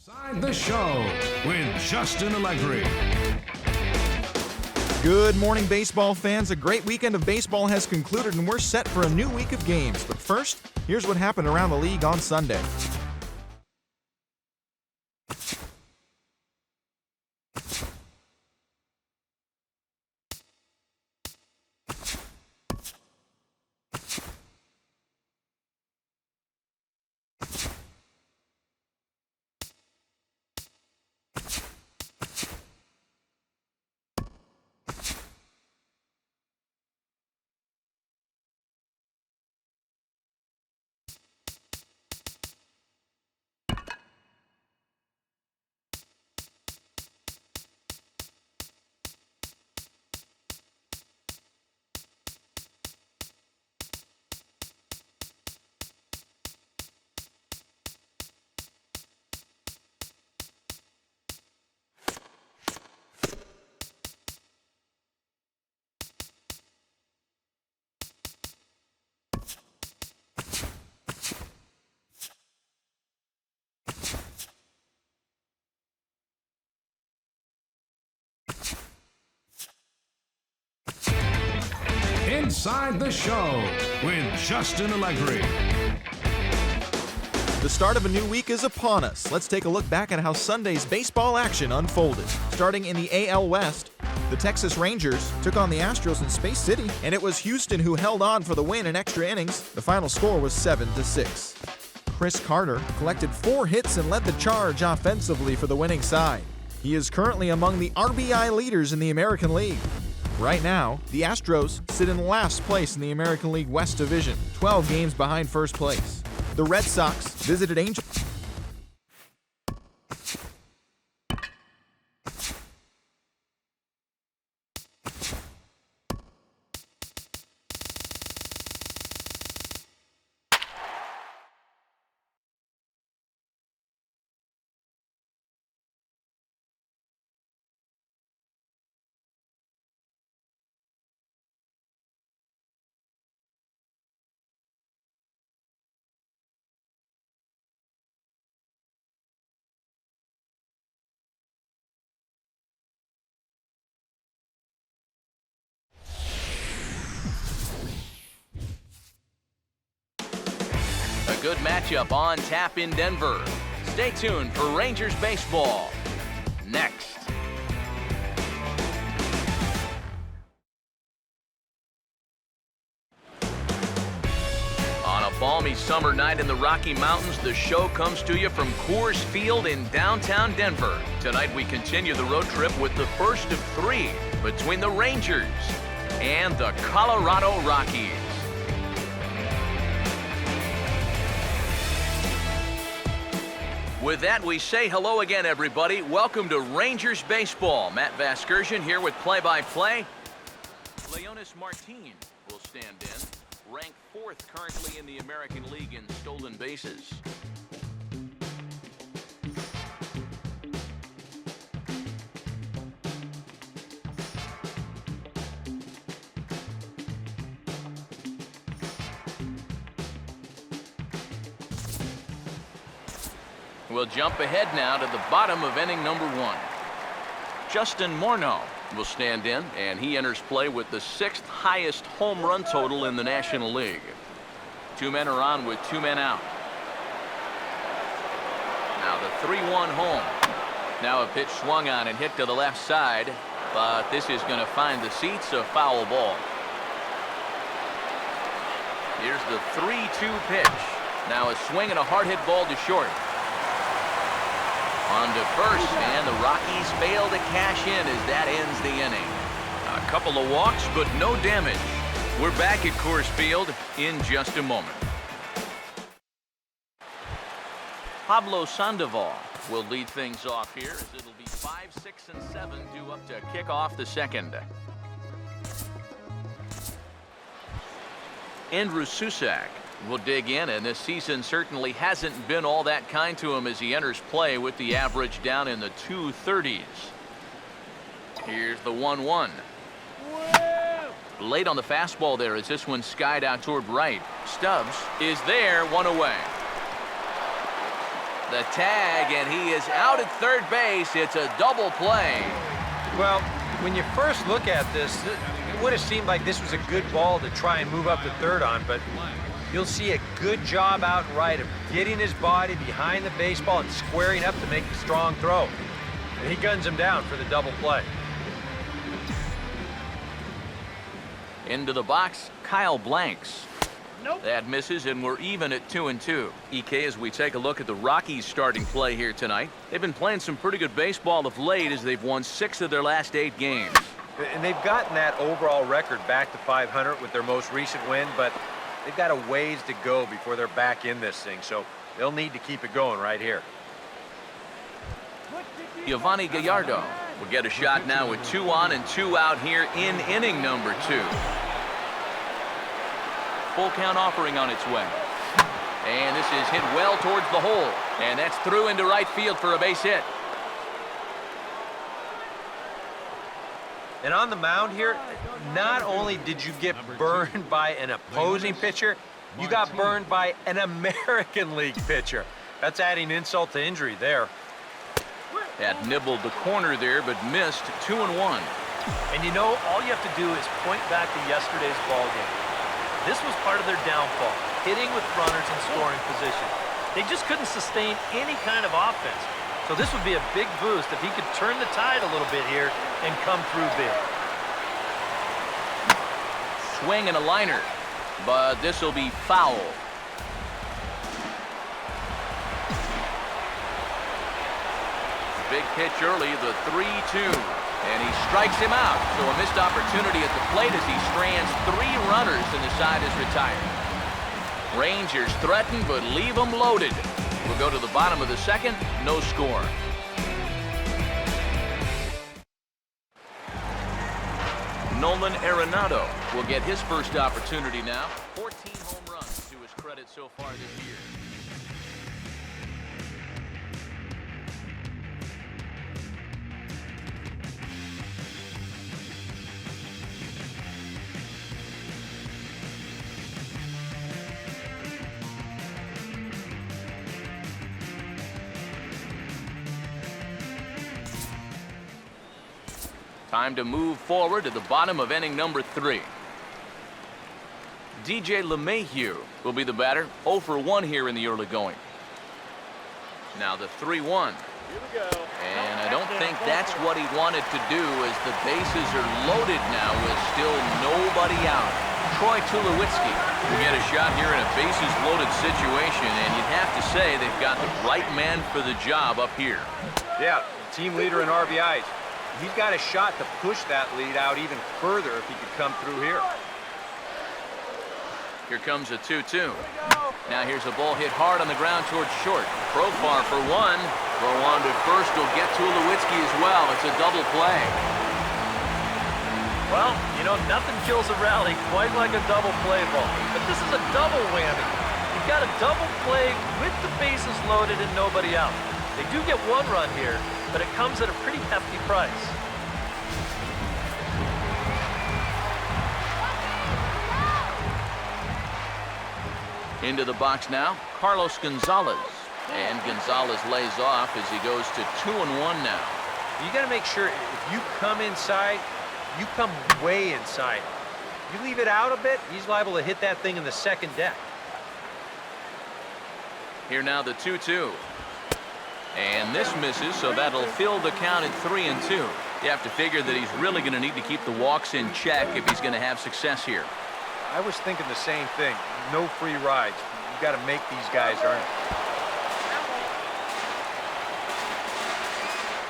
Inside the Show with Justin Allegri. Good morning, baseball fans. A great weekend of baseball has concluded, and we're set for a new week of games. But first, here's what happened around the league on Sunday. Inside the Show with Justin Allegri. The start of a new week is upon us. Let's take a look back at how Sunday's baseball action unfolded. Starting in the AL West, the Texas Rangers took on the Astros in Space City, and it was Houston who held on for the win in extra innings. The final score was 7-6. Chris Carter collected 4 hits and led the charge offensively for the winning side. He is currently among the RBI leaders in the American League. Right now, the Astros sit in last place in the American League West Division, 12 games behind first place. The Red Sox visited Angel. A good matchup on tap in Denver. Stay tuned for Rangers baseball. Next. On a balmy summer night in the Rocky Mountains, the show comes to you from Coors Field in downtown Denver. Tonight we continue the road trip with the first of 3 between the Rangers and the Colorado Rockies. With that, we say hello again, everybody. Welcome to Rangers Baseball. Matt Vasgersian here with play-by-play. Leonis Martin will stand in, ranked 4th currently in the American League in stolen bases. We'll jump ahead now to the bottom of inning number 1. Justin Morneau will stand in, and he enters play with the 6th highest home run total in the National League. 2 men are on with 2 men out. Now the 3-1 home. Now a pitch swung on and hit to the left side, but this is going to find the seats, a foul ball. Here's the 3-2 pitch. Now a swing and a hard hit ball to short. On to first, and the Rockies fail to cash in as that ends the inning. A couple of walks, but no damage. We're back at Coors Field in just a moment. Pablo Sandoval will lead things off here as it'll be 5, 6, and 7 due up to kick off the second. Andrew Susac will dig in, and this season certainly hasn't been all that kind to him as he enters play with the average down in the 230s. Here's the 1-1. Late on the fastball there as this one skied out toward right. Stubbs is there, 1 away. The tag, and he is out at third base. It's a double play. Well, when you first look at this, it would have seemed like this was a good ball to try and move up to third on, but you'll see a good job out right of getting his body behind the baseball and squaring up to make a strong throw. And he guns him down for the double play. Into the box, Kyle Blanks. Nope. That misses, and we're even at 2-2. EK, as we take a look at the Rockies starting play here tonight, they've been playing some pretty good baseball of late as they've won 6 of their last 8 games. And they've gotten that overall record back to 500 with their most recent win, but they've got a ways to go before they're back in this thing, so they'll need to keep it going right here. Giovanni Gallardo will get a shot now with 2 on and 2 out here in inning number 2. Full count offering on its way. And this is hit well towards the hole. And that's through into right field for a base hit. And on the mound here, not only did you get burned by an opposing pitcher, you got burned by an American League pitcher. That's adding insult to injury there. That nibbled the corner there, but missed 2-1. And you know, all you have to do is point back to yesterday's ball game. This was part of their downfall, hitting with runners in scoring position. They just couldn't sustain any kind of offense. So this would be a big boost if he could turn the tide a little bit here and come through big. Swing and a liner, but this will be foul. Big pitch early, the 3-2. And he strikes him out. So a missed opportunity at the plate as he strands 3 runners and the side is retired. Rangers threaten, but leave them loaded. We'll go to the bottom of the second. No score. Nolan Arenado will get his first opportunity now. 14 home runs to his credit so far this year. Time to move forward to the bottom of inning number 3. DJ LeMahieu will be the batter. 0 for 1 here in the early going. Now the 3-1. Here we go. And I don't think that's what he wanted to do as the bases are loaded now with still nobody out. Troy Tulowitzki will get a shot here in a bases loaded situation, and you'd have to say they've got the right man for the job up here. Yeah, team leader in RBIs. He's got a shot to push that lead out even further if he could come through here. Here comes a 2-2. Now here's a ball hit hard on the ground towards short. Profar for 1. Throw on to first will get Tulowitzki as well. It's a double play. Well, you know, nothing kills a rally quite like a double play ball. But this is a double whammy. You've got a double play with the bases loaded and nobody out. They do get 1 run here, but it comes at a pretty hefty price. Into the box now, Carlos Gonzalez. And Gonzalez lays off as he goes to 2-1 now. You got to make sure if you come inside, you come way inside. You leave it out a bit, he's liable to hit that thing in the second deck. Here now the 2-2. And this misses, so that'll fill the count at 3-2. You have to figure that he's really going to need to keep the walks in check if he's going to have success here. I was thinking the same thing. No free rides. You got to make these guys earn it.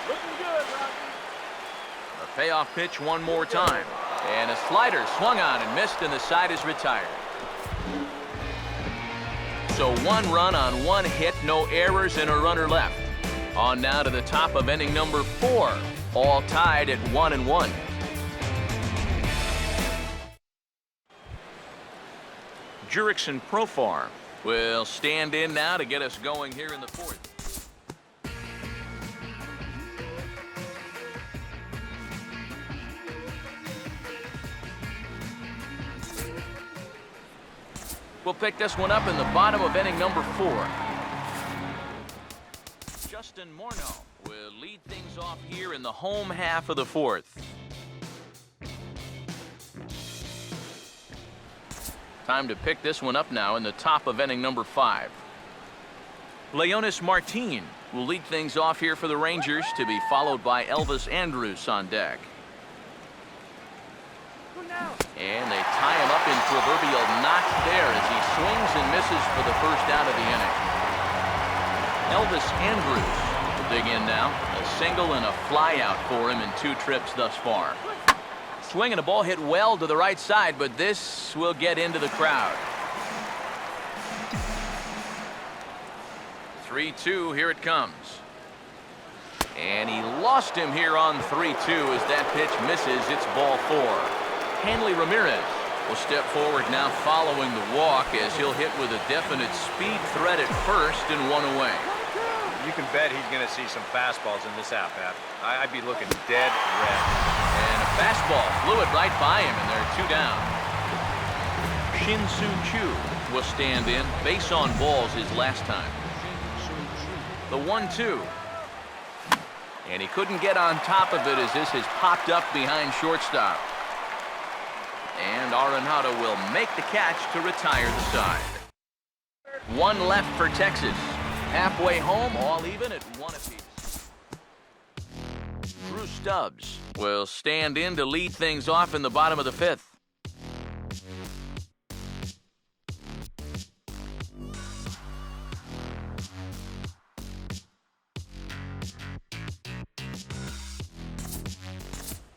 Looking good, Rocky. A payoff pitch one more time. And a slider swung on and missed, and the side is retired. So 1 run on 1 hit, no errors, and a runner left. On now to the top of inning number 4. All tied at 1-1. Jurickson Profar will stand in now to get us going here in the 4th. We'll pick this one up in the bottom of inning number 4. Justin Morneau will lead things off here in the home half of the fourth. Time to pick this one up now in the top of inning number 5. Leonis Martin will lead things off here for the Rangers, to be followed by Elvis Andrus on deck. And they tie him up in proverbial knots there as he swings and misses for the first out of the inning. Elvis Andrus will dig in now. A single and a fly out for him in 2 trips thus far. Swinging a ball hit well to the right side, but this will get into the crowd. 3-2, here it comes. And he lost him here on 3-2 as that pitch misses. It's ball 4. Hanley Ramirez will step forward now following the walk as he'll hit with a definite speed threat at first and 1 away. You can bet he's going to see some fastballs in this at-bat. I'd be looking dead red. And a fastball flew it right by him, and they're 2 down. Shin-Soo Choo will stand in. Base on balls his last time. The 1-2. And he couldn't get on top of it as this has popped up behind shortstop. And Arenado will make the catch to retire the side. 1 left for Texas. Halfway home, all even at 1 apiece. Drew Stubbs will stand in to lead things off in the bottom of the 5th.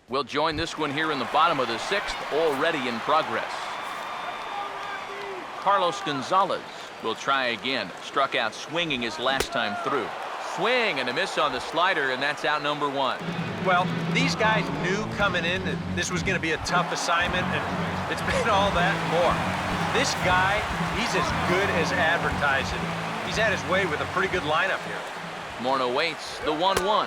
We'll join this one here in the bottom of the 6th, already in progress. Carlos Gonzalez will try again. Struck out swinging his last time through. Swing and a miss on the slider, and that's out number 1. Well, these guys knew coming in that this was going to be a tough assignment, and it's been all that and more. This guy, he's as good as advertising. He's had his way with a pretty good lineup here. Morneau waits the 1-1.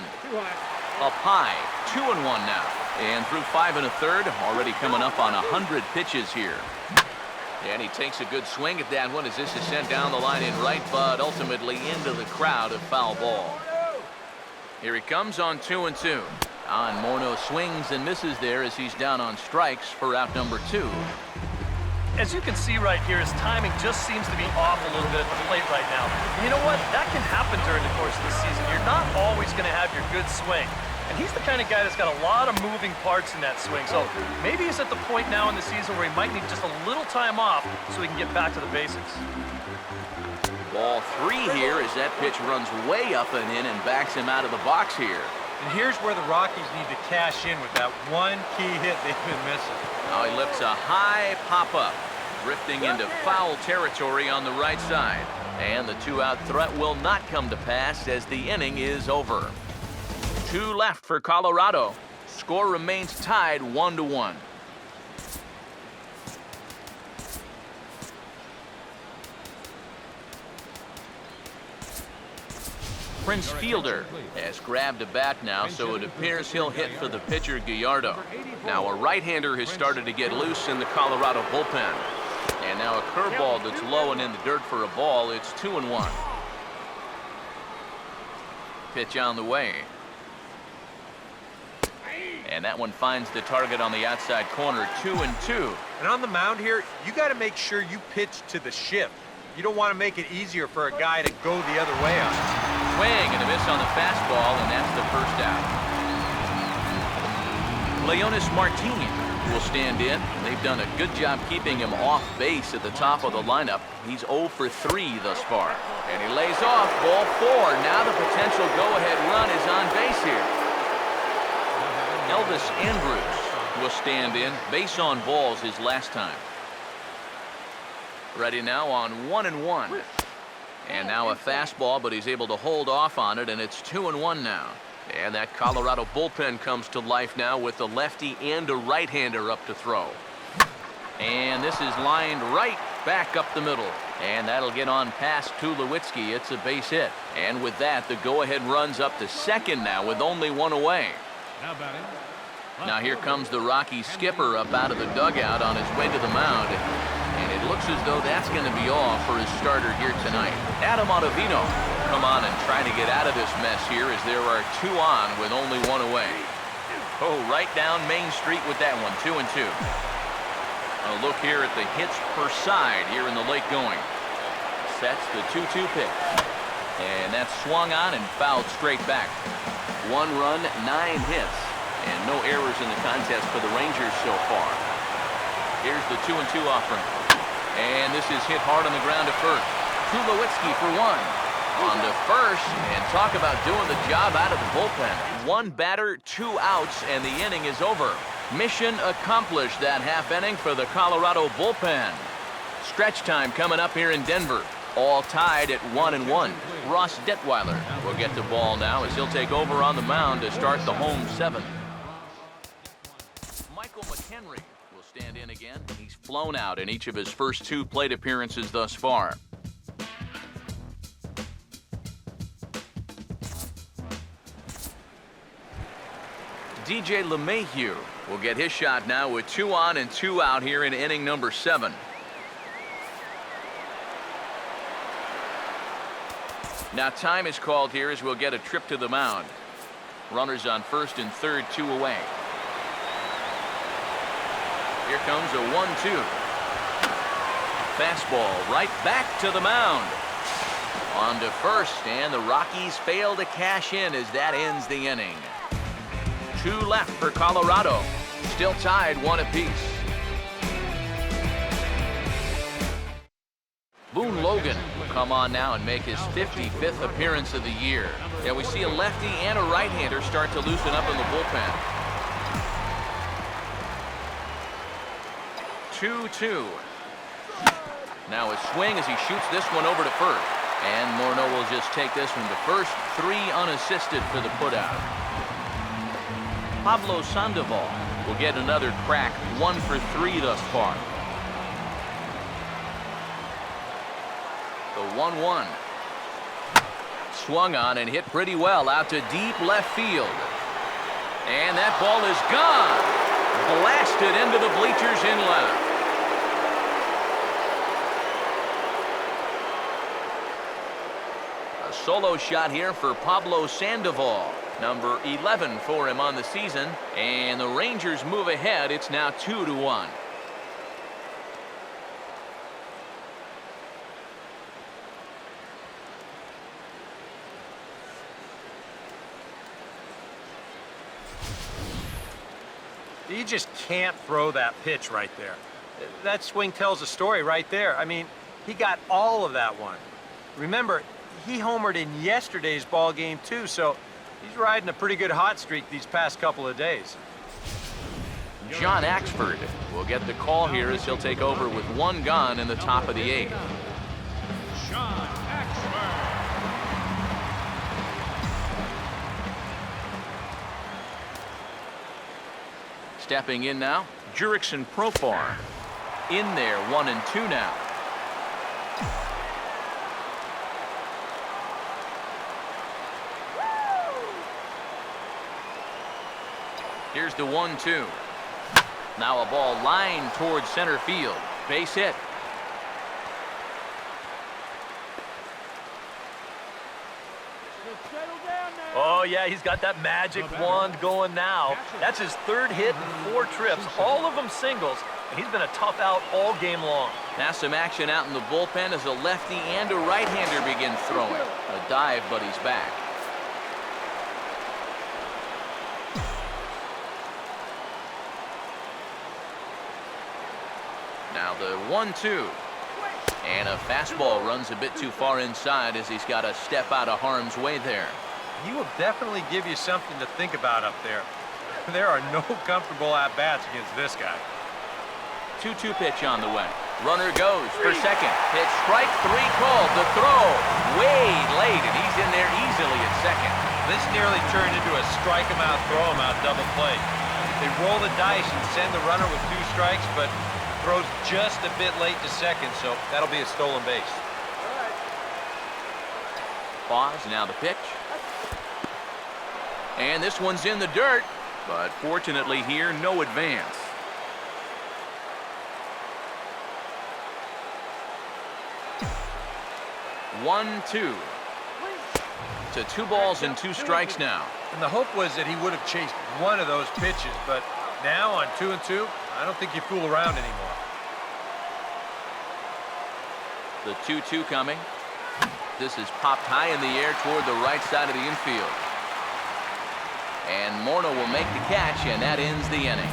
Up high, 2-1 now. And through 5 1/3, already coming up on 100 pitches here. And he takes a good swing at that one as this is sent down the line in right, but ultimately into the crowd of foul ball. Here he comes on 2-2. Morneau swings and misses there as he's down on strikes for out number 2. As you can see right here, his timing just seems to be off a little bit at the plate right now. And you know what? That can happen during the course of the season. You're not always going to have your good swing. And he's the kind of guy that's got a lot of moving parts in that swing. So maybe he's at the point now in the season where he might need just a little time off so he can get back to the basics. Ball 3 here as that pitch runs way up and in and backs him out of the box here. And here's where the Rockies need to cash in with that one key hit they've been missing. Now he lifts a high pop-up, drifting into foul territory on the right side. And the 2-out threat will not come to pass as the inning is over. 2 left for Colorado. Score remains tied 1-1. Prince Fielder has grabbed a bat now, so it appears he'll hit for the pitcher Gallardo. Now a right-hander has started to get loose in the Colorado bullpen. And now a curveball that's low and in the dirt for a ball. It's 2-1. Pitch on the way. And that one finds the target on the outside corner, 2-2. And on the mound here, you got to make sure you pitch to the shift. You don't want to make it easier for a guy to go the other way on it. Swing and a miss on the fastball, and that's the first out. Leonis Martin will stand in. They've done a good job keeping him off base at the top of the lineup. He's 0 for 3 thus far. And he lays off, ball 4. Now the potential go-ahead run is on base here. Elvis Andrus will stand in. Base on balls his last time. Ready now on 1-1. And now a fastball, but he's able to hold off on it, and it's 2-1 now. And that Colorado bullpen comes to life now with a lefty and a right-hander up to throw. And this is lined right back up the middle. And that'll get on past Tulowitzki. It's a base hit. And with that, the go-ahead runs up to second now with only 1 away. Now here comes the Rockies skipper up out of the dugout on his way to the mound. And it It looks as though that's going to be all for his starter here tonight. Adam Ottavino come on and try to get out of this mess here as there are 2 on with only 1 away. Oh, right down Main Street with that one, 2-2. A look here at the hits per side here in the late going. Sets the 2-2 pitch. And that's swung on and fouled straight back. 1 run, 9 hits, and no errors in the contest for the Rangers so far. Here's the 2-2 offering. And this is hit hard on the ground to first. Tulowitzki for 1. On to first, and talk about doing the job out of the bullpen. 1 batter, 2 outs, and the inning is over. Mission accomplished that half inning for the Colorado bullpen. Stretch time coming up here in Denver. All tied at 1-1. Ross Detweiler will get the ball now as he'll take over on the mound to start the home 7th. Michael McHenry will stand in again. He's flown out in each of his first 2 plate appearances thus far. DJ LeMahieu will get his shot now with 2 on and 2 out here in inning number 7. Now time is called here as we'll get a trip to the mound. Runners on first and third, 2 away. Here comes a 1-2. Fastball right back to the mound. On to first, and the Rockies fail to cash in as that ends the inning. 2 left for Colorado. Still tied 1 apiece. Boone Logan will come on now and make his 55th appearance of the year. Yeah, we see a lefty and a right-hander start to loosen up in the bullpen. 2-2. Now a swing as he shoots this one over to first. And Morneau will just take this one to first. 3 unassisted for the putout. Pablo Sandoval will get another crack. 1 for 3 thus far. The 1-1. Swung on and hit pretty well out to deep left field. And that ball is gone. Blasted into the bleachers in left. A solo shot here for Pablo Sandoval. Number 11 for him on the season. And the Rangers move ahead. It's now 2-1. You just can't throw that pitch right there. That swing tells a story right there. I mean, he got all of that one. Remember, he homered in yesterday's ball game too, so he's riding a pretty good hot streak these past couple of days. John Axford will get the call here as he'll take over with 1 gone in the top of the 8th. John Axford. Stepping in now, Jurickson Profar. In there, 1-2 now. Here's the 1-2. Now a ball lined towards center field. Base hit. Oh, yeah, he's got that magic wand going now. That's his 3rd hit in 4 trips, all of them singles, and he's been a tough out all game long. Now some action out in the bullpen as a lefty and a right-hander begin throwing. A dive, but he's back. Now the 1-2. And a fastball runs a bit too far inside as he's got to step out of harm's way there. He will definitely give you something to think about up there. There are no comfortable at-bats against this guy. 2-2 pitch on the way. Runner goes for second. It's strike 3 called. The throw way late, and he's in there easily at second. This nearly turned into a strike him out, throw him out double play. They roll the dice and send the runner with 2 strikes, but throws just a bit late to second, so that'll be a stolen base. Pause, now the pitch. And this one's in the dirt, but fortunately here, no advance. 1-2. To 2 balls and 2 strikes now. And the hope was that he would have chased one of those pitches, but now on 2-2, I don't think you fool around anymore. The 2-2 coming. This is popped high in the air toward the right side of the infield. And Morneau will make the catch, and that ends the inning.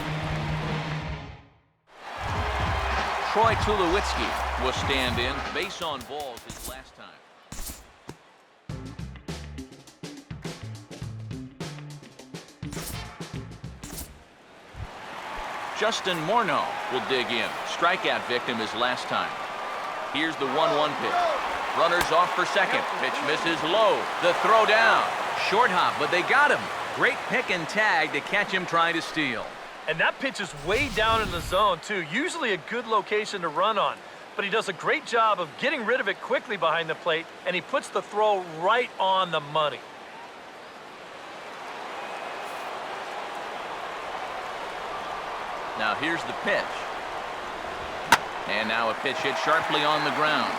Troy Tulowitzki will stand in. Base on balls his last time. Justin Morneau will dig in. Strikeout victim his last time. Here's the 1-1 pitch. Runners off for second. Pitch misses low. The throw down. Short hop, but they got him. Great pick and tag to catch him trying to steal. And that pitch is way down in the zone, too. Usually a good location to run on. But he does a great job of getting rid of it quickly behind the plate, and he puts the throw right on the money. Now here's the pitch. And now a pitch hit sharply on the ground.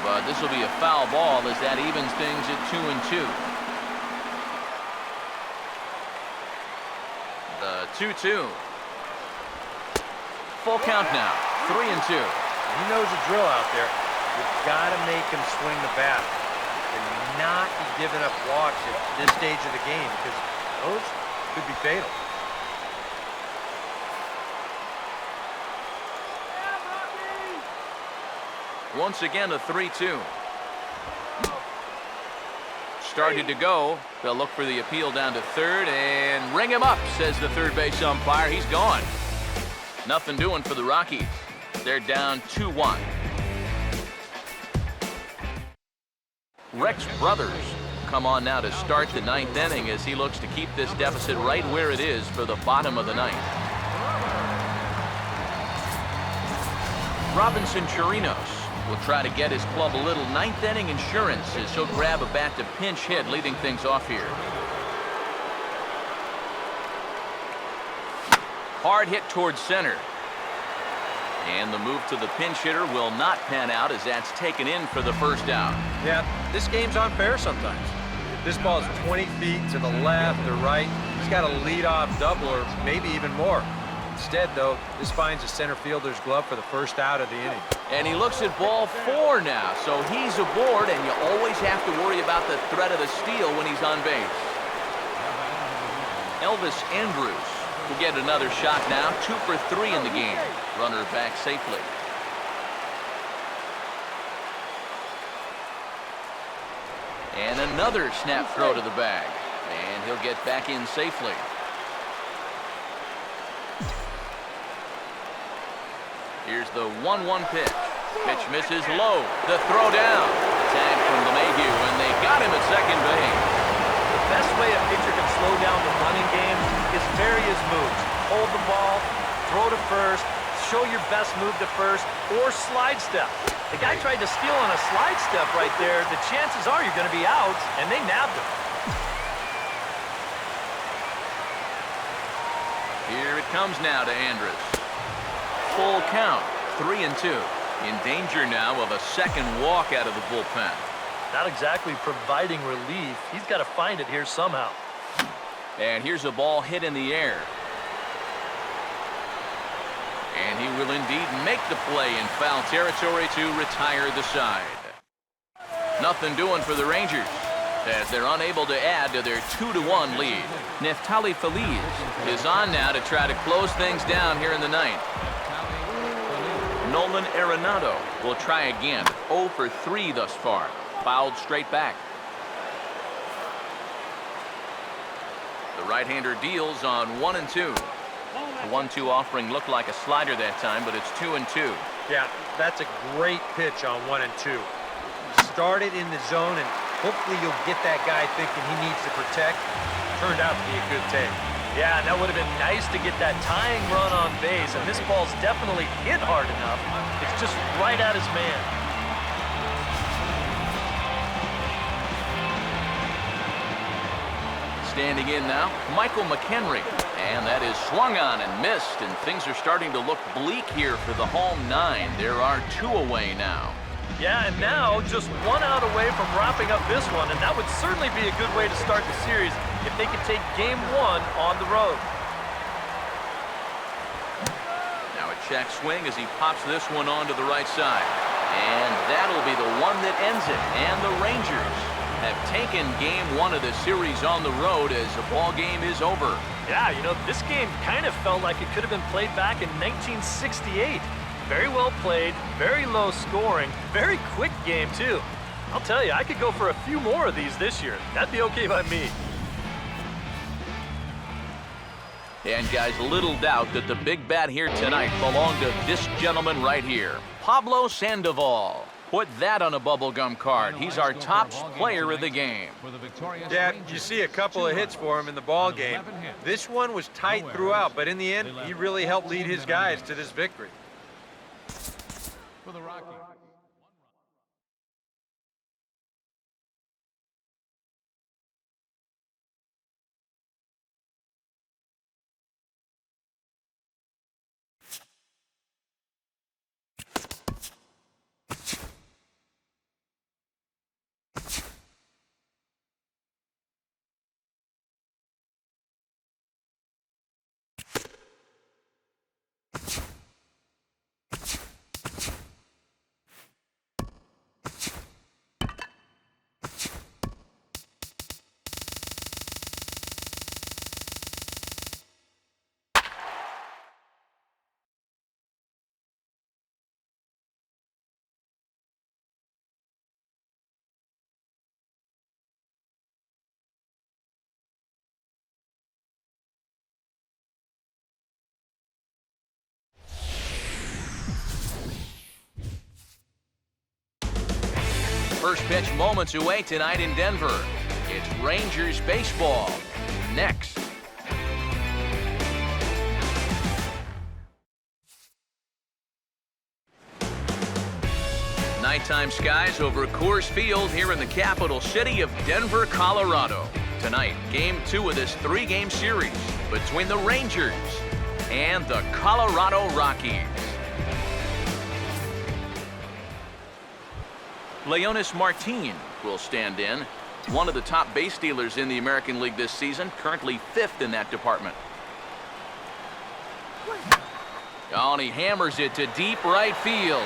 But this will be a foul ball as that evens things at 2-2. The 2-2. Full count now. 3-2. He knows the drill out there. You've got to make him swing the bat. And not be giving up walks at this stage of the game, because those could be fatal. Once again, a 3-2. Started to go. They'll look for the appeal down to third and ring him up, says the third base umpire. He's gone. Nothing doing for the Rockies. They're down 2-1. Rex Brothers come on now to start the 9th inning as he looks to keep this deficit right where it is for the bottom of the 9th. Robinson Chirinos will try to get his club a little 9th inning insurance as he'll grab a bat to pinch hit, leading things off here. Hard hit towards center. And the move to the pinch hitter will not pan out as that's taken in for the first out. Yeah, this game's unfair sometimes. If this ball is 20 feet to the left or right, he's got a lead-off double or maybe even more. Instead, though, this finds a center fielder's glove for the first out of the inning. And he looks at ball 4 now, so he's aboard, and you always have to worry about the threat of the steal when he's on base. Elvis Andrus will get another shot now, 2 for 3 in the game. Runner back safely. And another snap throw to the bag, and he'll get back in safely. Here's the 1-1 pitch. Pitch misses low. The throw down. Tag from LeMahieu, and they got him at second base. The best way a pitcher can slow down the running game is various moves. Hold the ball, throw to first, show your best move to first, or slide step. The guy tried to steal on a slide step right there. The chances are you're going to be out, and they nabbed him. Here it comes now to Andrus. Full count, 3-2. In danger now of a second walk out of the bullpen. Not exactly providing relief. He's got to find it here somehow. And here's a ball hit in the air. And he will indeed make the play in foul territory to retire the side. Nothing doing for the Rangers as they're unable to add to their 2-1 lead. Neftali Feliz is on now to try to close things down here in the 9th. Nolan Arenado will try again. 0 for 3 thus far. Fouled straight back. The right-hander deals on 1-2. The 1-2 offering looked like a slider that time, but it's 2-2. Yeah, that's a great pitch on 1-2. Start it in the zone, and hopefully you'll get that guy thinking he needs to protect. Turned out to be a good take. Yeah, that would have been nice to get that tying run on base, and this ball's definitely hit hard enough. It's just right at his man. Standing in now, Michael McHenry. And that is swung on and missed, and things are starting to look bleak here for the home 9. There are 2 away now. Yeah, and now just 1 out away from wrapping up this one, and that would certainly be a good way to start the series if they could take Game 1 on the road. Now a check swing as he pops this one onto the right side. And that'll be the one that ends it. And the Rangers have taken Game 1 of the series on the road as the ball game is over. Yeah, you know, this game kind of felt like it could have been played back in 1968. Very well played, very low scoring, very quick game too. I'll tell you, I could go for a few more of these this year. That'd be okay by me. And guys, little doubt that the big bat here tonight belonged to this gentleman right here, Pablo Sandoval. Put that on a bubblegum card. He's our top player of the game. Yeah, you see a couple of hits for him in the ball game. This one was tight throughout, but in the end, he really helped lead his guys to this victory. For the Rockies. First pitch moments away tonight in Denver. It's Rangers baseball. Next. Nighttime skies over Coors Field here in the capital city of Denver, Colorado. Tonight, Game 2 of this 3-game series between the Rangers and the Colorado Rockies. Leonis Martin will stand in, one of the top base stealers in the American League this season, currently 5th in that department. Oh, and he hammers it to deep right field.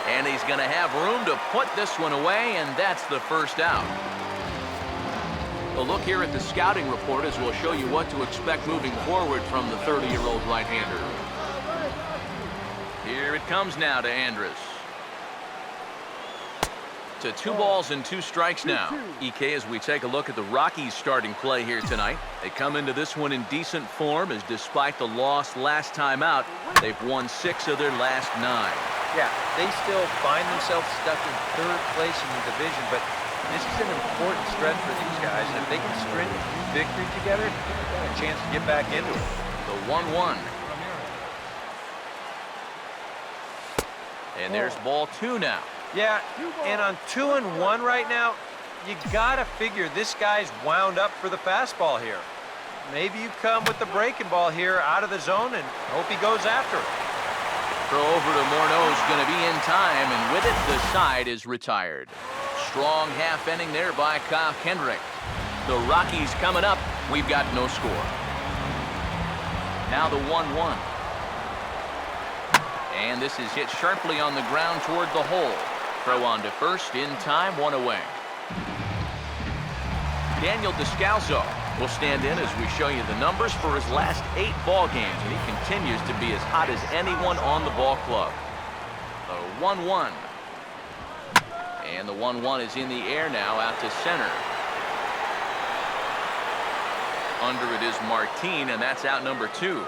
And he's going to have room to put this one away, and that's the first out. A look here at the scouting report as we'll show you what to expect moving forward from the 30-year-old right-hander. Here it comes now to Andrus. To 2 balls and 2 strikes now. EK, as we take a look at the Rockies starting play here tonight. They come into this one in decent form, as despite the loss last time out, they've won 6 of their last 9. Yeah, they still find themselves stuck in 3rd place in the division, but this is an important stretch for these guys. And if they can string a few victories together, they've got a chance to get back into it. The 1-1. And there's ball 2 now. Yeah, and on 2-1 right now, you gotta figure this guy's wound up for the fastball here. Maybe you come with the breaking ball here out of the zone and hope he goes after it. Throw over to Morneau's going to be in time, and with it, the side is retired. Strong half inning there by Kyle Kendrick. The Rockies coming up. We've got no score. Now the 1-1. And this is hit sharply on the ground toward the hole. Throw on to first, in time, 1 away. Daniel Descalso will stand in as we show you the numbers for his last 8 ball games, and he continues to be as hot as anyone on the ball club. The 1-1. And the 1-1 is in the air now out to center. Under it is Martin, and that's out number 2.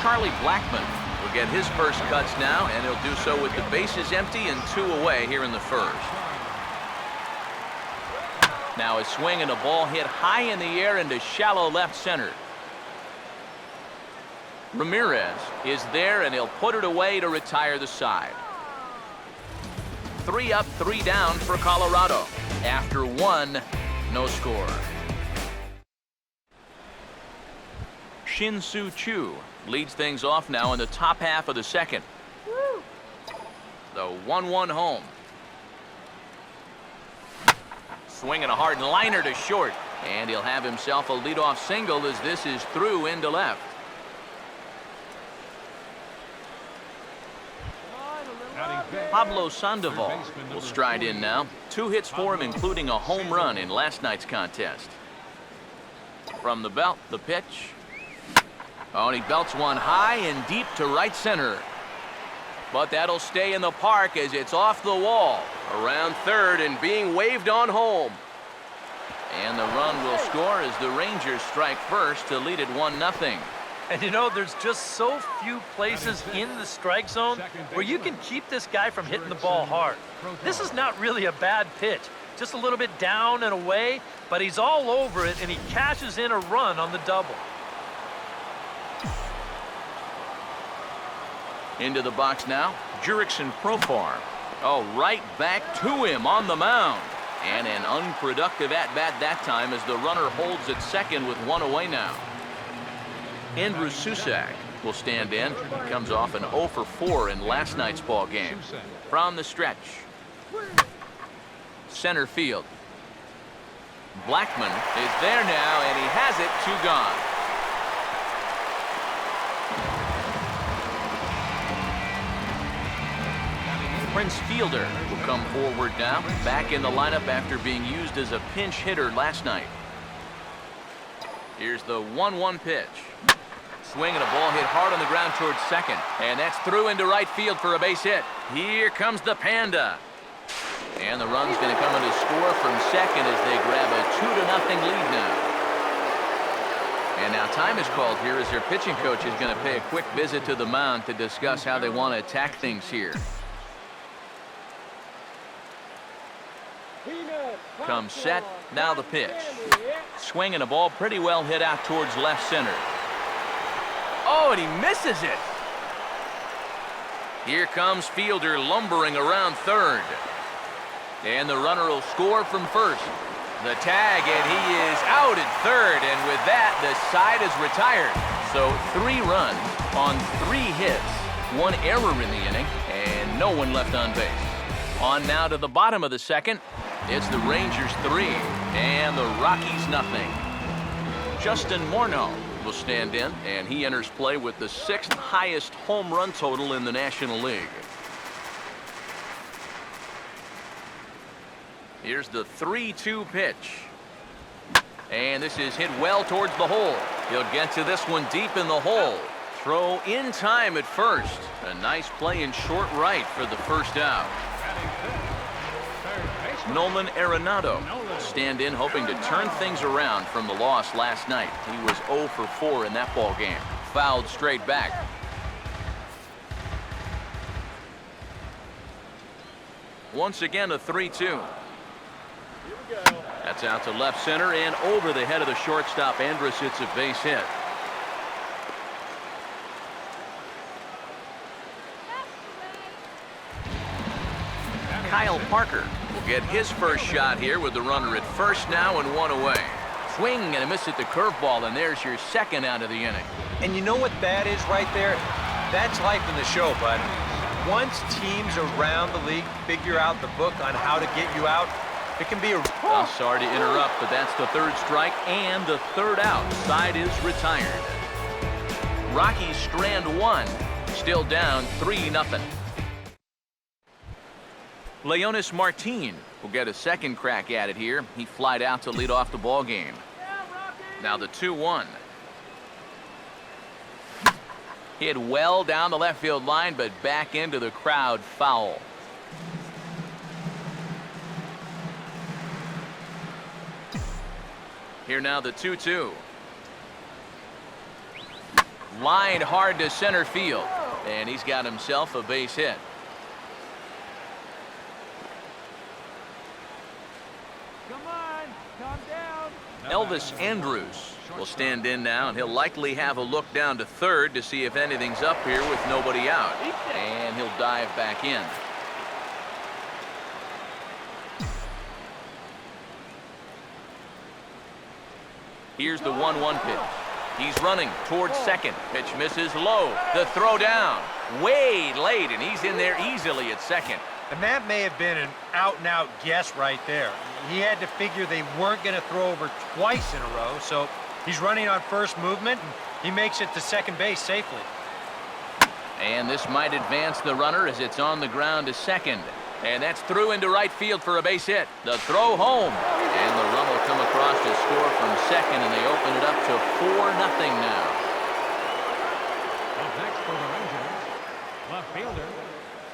Charlie Blackmon will get his first cuts now, and he'll do so with the bases empty and 2 away here in the first. Now a swing and a ball hit high in the air into shallow left center. Ramirez is there, and he'll put it away to retire the side. 3 up, 3 down for Colorado. After 1, no score. Shin-Soo Choo leads things off now in the top half of the second. The 1-1 home. Swinging a hard liner to short. And he'll have himself a leadoff single as this is through into left. Pablo Sandoval will stride in now. 2 hits for him, including a home run in last night's contest. From the belt, the pitch. Oh, and he belts one high and deep to right center. But that'll stay in the park as it's off the wall. Around third and being waved on home. And the run will score as the Rangers strike first to lead it 1-0. And you know, there's just so few places in the strike zone where you can keep this guy from hitting the ball hard. This is not really a bad pitch. Just a little bit down and away, but he's all over it, and he cashes in a run on the double. Into the box now, Jurickson Profar. Oh, right back to him on the mound. And an unproductive at-bat that time as the runner holds at second with 1 away now. Andrew Susak will stand in. He comes off an 0 for 4 in last night's ball game. From the stretch. Center field. Blackman is there now, and he has it, 2 gone. Prince Fielder will come forward now, back in the lineup after being used as a pinch hitter last night. Here's the 1-1 pitch. Swinging a ball hit hard on the ground towards second, and that's through into right field for a base hit. Here comes the Panda. And the run's going to come in to score from second as they grab a 2-0 lead now. And now time is called here as their pitching coach is going to pay a quick visit to the mound to discuss how they want to attack things here. Comes set, now the pitch. Swinging a ball pretty well hit out towards left center. Oh, and he misses it. Here comes Fielder lumbering around third. And the runner will score from first. The tag, and he is out at third, and with that, the side is retired. So 3 runs on 3 hits, 1 error in the inning, and no one left on base. On now to the bottom of the second. It's the Rangers 3 and the Rockies 0. Justin Morneau will stand in, and he enters play with the 6th highest home run total in the National League. Here's the 3-2 pitch. And this is hit well towards the hole. He'll get to this one deep in the hole. Throw in time at first. A nice play in short right for the first out. Nolan Arenado stand in, hoping to turn things around from the loss last night. He was 0 for 4 in that ball game. Fouled straight back. Once again, a 3-2. That's out to left center and over the head of the shortstop. Andrus hits a base hit. Kyle Parker will get his first shot here with the runner at first now and 1 away. Swing and a miss at the curveball, and there's your second out of the inning. And you know what that is right there? That's life in the show, bud. Once teams around the league figure out the book on how to get you out, it can be a... Oh, sorry to interrupt, but that's the 3rd strike and the 3rd out. Side is retired. Rockies strand 1, still down 3-0. Leonis Martin will get a second crack at it here. He flied out to lead off the ball game. Now the 2-1. Hit well down the left field line, but back into the crowd, foul. Here now the 2-2. Lined hard to center field, and he's got himself a base hit. Elvis Andrus will stand in now, and he'll likely have a look down to third to see if anything's up here with nobody out. And he'll dive back in. Here's the 1-1 pitch. He's running towards second. Pitch misses low. The throw down. Way late, and he's in there easily at second. And that may have been an out-and-out guess right there. He had to figure they weren't going to throw over twice in a row, so he's running on first movement, and he makes it to second base safely. And this might advance the runner as it's on the ground to second. And that's through into right field for a base hit. The throw home. And the run will come across to score from second, and they open it up to 4-0 now. Up next for the Rangers, left fielder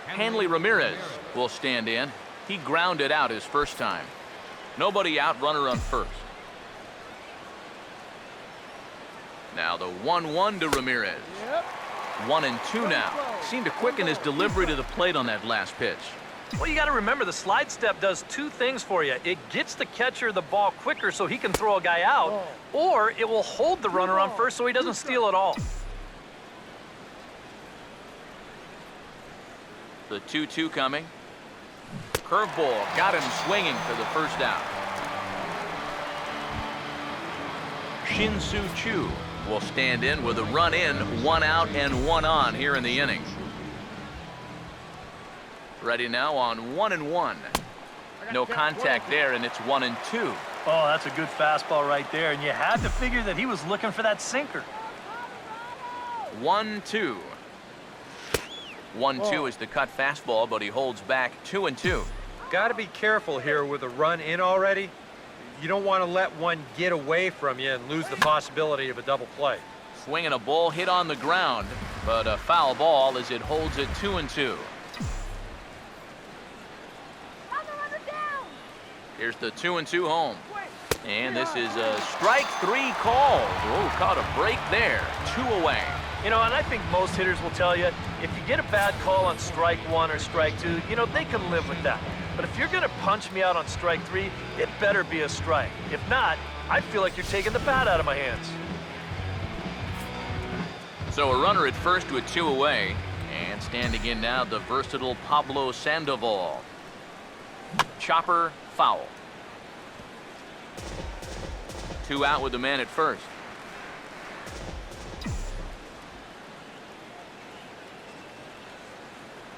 Hanley Ramirez will stand in. He grounded out his first time. Nobody out, runner on first. Now the 1-1 to Ramirez. 1-2 now. Seemed to quicken his delivery to the plate on that last pitch. Well, you got to remember the slide step does two things for you. It gets the catcher the ball quicker so he can throw a guy out, or it will hold the runner on first so he doesn't steal it all. The 2-2 coming. Curveball got him swinging for the first out. Shin-Soo Choo will stand in with a run in, 1 out and 1 on here in the inning. Ready now on 1-1. No contact there, and it's 1-2. Oh, that's a good fastball right there, and you had to figure that he was looking for that sinker. 1-2. 1-2 is the cut fastball, but he holds back 2-2. Got to be careful here with a run in already. You don't want to let one get away from you and lose the possibility of a double play. Swinging a ball hit on the ground, but a foul ball as it holds it 2-2. Here's the 2-2 home. And this is a strike 3 call. Oh, caught a break there. 2 away. You know, and I think most hitters will tell you, if you get a bad call on strike 1 or strike 2, you know, they can live with that. But if you're going to punch me out on strike 3, it better be a strike. If not, I feel like you're taking the bat out of my hands. So a runner at first with 2 away. And standing in now, the versatile Pablo Sandoval. Chopper, foul. 2 out with the man at first.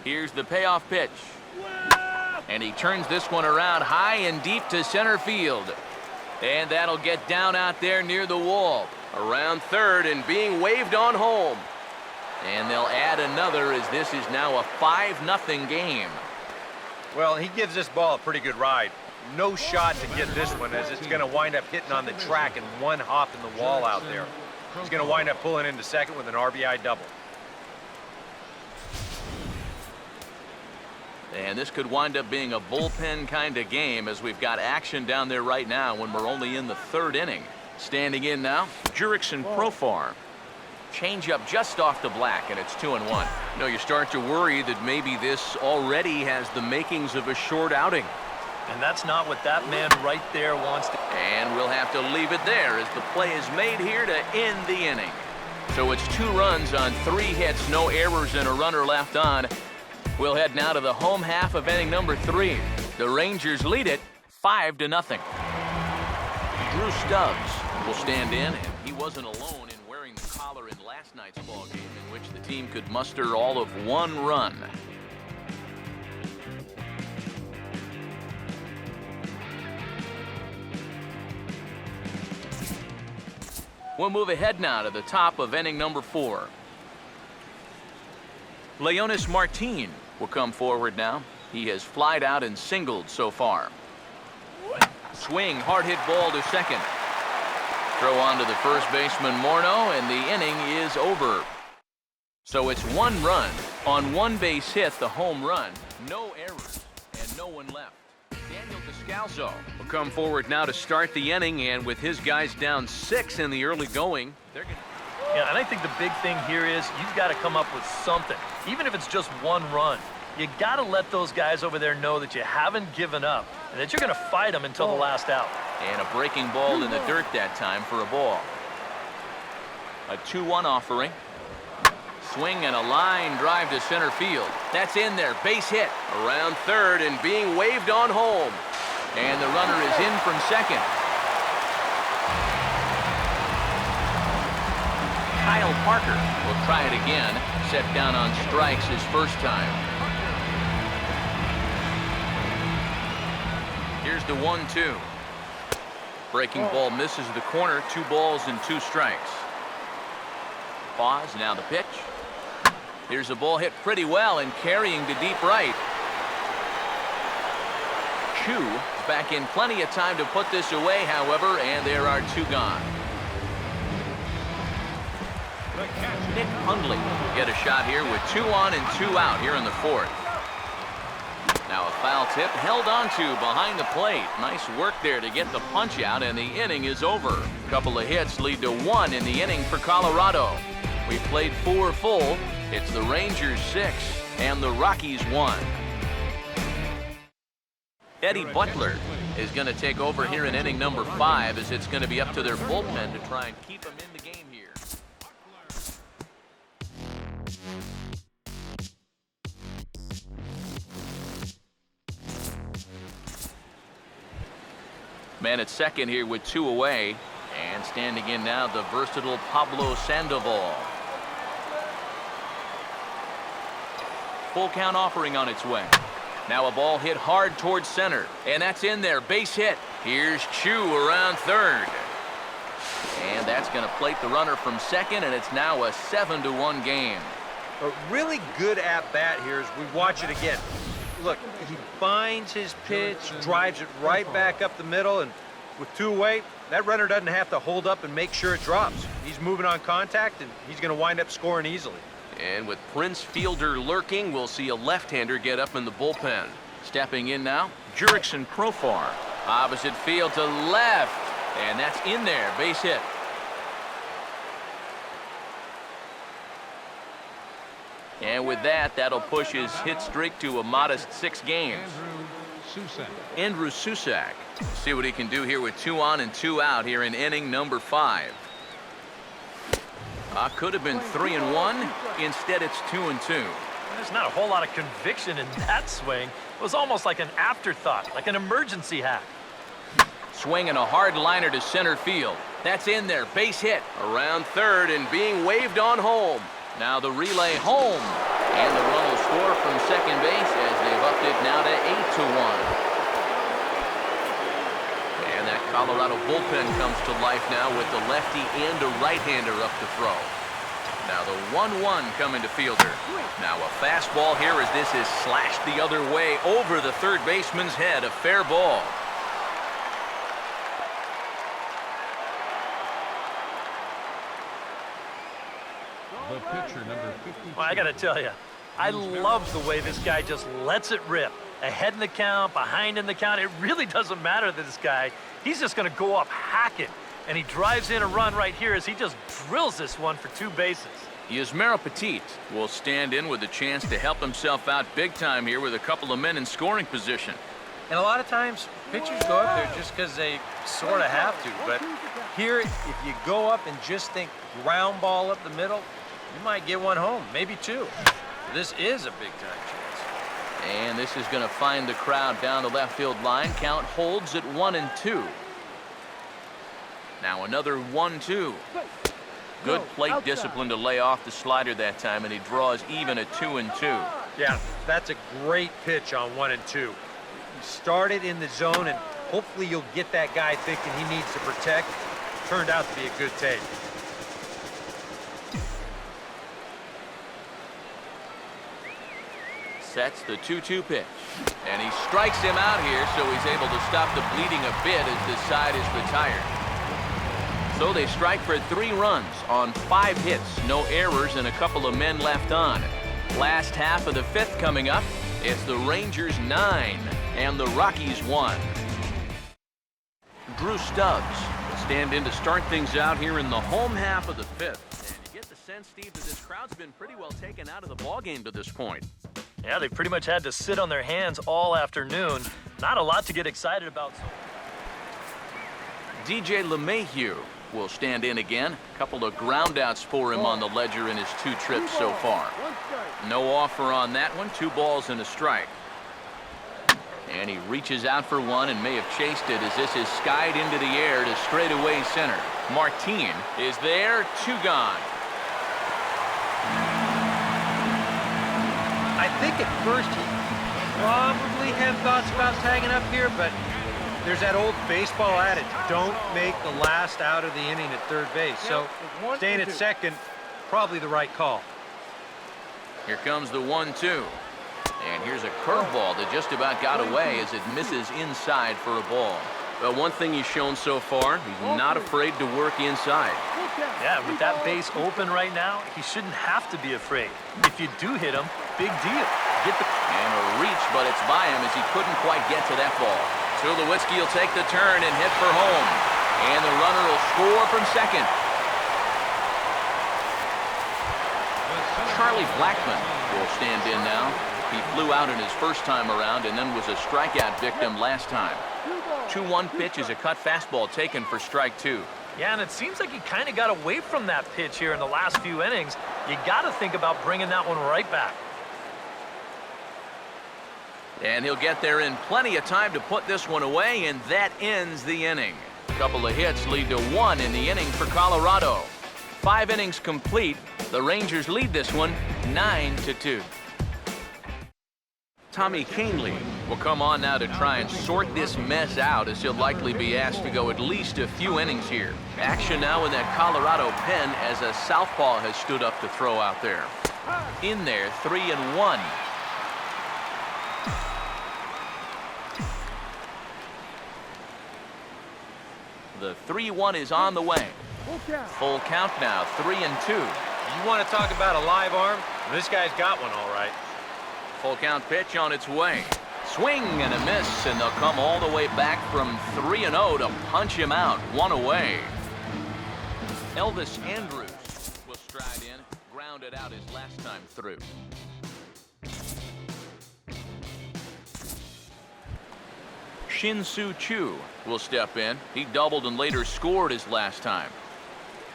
Here's the payoff pitch. And he turns this one around high and deep to center field. And that'll get down out there near the wall. Around third and being waved on home. And they'll add another as this is now a 5-0 game. Well, he gives this ball a pretty good ride. No shot to get this one, as it's going to wind up hitting on the track and one hop in the wall out there. He's going to wind up pulling into second with an RBI double. And this could wind up being a bullpen kind of game as we've got action down there right now when we're only in the 3rd inning. Standing in now, Jurickson Profar. Change up just off the black, and it's 2-1. You know, you start to worry that maybe this already has the makings of a short outing. And that's not what that man right there wants to. And we'll have to leave it there as the play is made here to end the inning. So it's 2 runs on 3 hits, no errors, and a runner left on. We'll head now to the home half of inning number 3. The Rangers lead it 5-0. Drew Stubbs will stand in, and he wasn't alone in wearing the collar in last night's ball game, in which the team could muster all of 1 run. We'll move ahead now to the top of inning number 4. Leonis Martin will come forward now. He has flied out and singled so far. Swing, hard hit ball to second. Throw on to the first baseman Morneau, and the inning is over. So it's 1 run on 1 base hit, the home run, no errors, and no one left. Daniel Descalso will come forward now to start the inning, and with his guys down 6 in the early going, they're going to... Yeah, and I think the big thing here is you've got to come up with something, even if it's just 1 run. You got to let those guys over there know that you haven't given up and that you're going to fight them until the last out. And a breaking ball in the dirt that time for a ball. A 2-1 offering. Swing and a line drive to center field. That's in there. Base hit. Around third and being waved on home. And the runner is in from second. Kyle Parker will try it again. Set down on strikes his first time. Here's the 1-2. Breaking ball misses the corner. 2 balls and 2 strikes. Pause. Now the pitch. Here's a ball hit pretty well and carrying to deep right. Chu back in plenty of time to put this away, however, and there are 2 gone. Nick Hundley get a shot here with 2 on and 2 out here in the 4th. Now a foul tip held on to behind the plate. Nice work there to get the punch out, and the inning is over. A couple of hits lead to 1 in the inning for Colorado. We played 4 full. It's the Rangers 6 and the Rockies 1. Eddie Butler is going to take over here in inning number 5, as it's going to be up to their bullpen to try and keep them in the game here. Man at second here with 2 away, and standing in now the versatile Pablo Sandoval. Full count offering on its way. Now a ball hit hard towards center, and that's in there. Base hit. Here's Chu around third, and that's going to plate the runner from second, and it's now a 7-1 game. A really good at-bat here as we watch it again. Look, he finds his pitch, drives it right back up the middle, and with 2 away, that runner doesn't have to hold up and make sure it drops. He's moving on contact, and he's going to wind up scoring easily. And with Prince Fielder lurking, we'll see a left-hander get up in the bullpen. Stepping in now, Jurickson Profar. Opposite field to left, and that's in there. Base hit. And with that, that'll push his hit streak to a modest 6 games. Andrew Susac. See what he can do here with 2 on and 2 out here in inning number 5. Could have been 3-1. Instead, it's 2-2. There's not a whole lot of conviction in that swing. It was almost like an afterthought, like an emergency hack. Swinging a hard liner to center field. That's in there. Base hit. Around third and being waved on home. Now the relay home. And the run will score from second base as they've upped it now to 8-1. And that Colorado bullpen comes to life now with the lefty and a right-hander up to throw. Now the 1-1 coming to Fielder. Now a fastball here as this is slashed the other way over the third baseman's head. A fair ball. The pitcher, number 52. Well, I got to tell you, I love the way this guy just lets it rip. Ahead in the count, behind in the count. It really doesn't matter to this guy. He's just going to go up hacking. And he drives in a run right here as he just drills this one for 2 bases. Yusmeiro Petit will stand in with a chance to help himself out big time here with a couple of men in scoring position. And a lot of times, pitchers go up there just because they sort of have to. But here, if you go up and just think ground ball up the middle, you might get 1 home, maybe 2. This is a big-time chance. And this is going to find the crowd down the left field line. Count holds at 1-2. Now another 1-2. Good plate discipline to lay off the slider that time, and he draws even at 2-2. Yeah, that's a great pitch on 1-2. You start it in the zone, and hopefully you'll get that guy thinking he needs to protect. Turned out to be a good take. Sets the 2-2 pitch. And he strikes him out here, so he's able to stop the bleeding a bit as this side is retired. So they strike for 3 runs on 5 hits, no errors, and a couple of men left on. Last half of the 5th coming up. It's the Rangers 9 and the Rockies 1. Drew Stubbs will stand in to start things out here in the home half of the 5th. And you get the sense, Steve, that this crowd's been pretty well taken out of the ballgame to this point. Yeah, they pretty much had to sit on their hands all afternoon. Not a lot to get excited about. DJ LeMahieu will stand in again. A couple of groundouts for him on the ledger in his 2 trips so far. No offer on that one. 2 balls and a strike. And he reaches out for one and may have chased it as this is skied into the air to straightaway center. Martin is there. 2 gone. think at first he probably had thoughts about tagging up here, but there's that old baseball adage, don't make the last out of the inning at third base. So staying at second, probably the right call. Here comes the 1-2. And here's a curveball that just about got away as it misses inside for a ball. Well, one thing he's shown so far, he's not afraid to work inside. Yeah, with that base open right now, he shouldn't have to be afraid. If you do hit him, big deal. Get the... And a reach, but it's by him as he couldn't quite get to that ball. Tulowitzki will take the turn and hit for home. And the runner will score from second. Charlie Blackmon will stand in now. He flew out in his first time around and then was a strikeout victim last time. 2-1 pitch is a cut fastball taken for strike 2. Yeah, and it seems like he kind of got away from that pitch here in the last few innings. You got to think about bringing that one right back. And he'll get there in plenty of time to put this one away, and that ends the inning. A couple of hits lead to 1 in the inning for Colorado. 5 innings complete. The Rangers lead this one 9-2. Tommy Kahnle will come on now to try and sort this mess out, as he'll likely be asked to go at least a few innings here. Action now in that Colorado pen as a southpaw has stood up to throw out there. In there, 3-1. The 3-1 is on the way. Full count now, 3-2. You want to talk about a live arm? This guy's got one all right. Full count pitch on its way. Swing and a miss, and they'll come all the way back from 3-0 to punch him out. 1 away. Elvis Andrus will stride in, grounded out his last time through. Shin-Soo Choo will step in. He doubled and later scored his last time.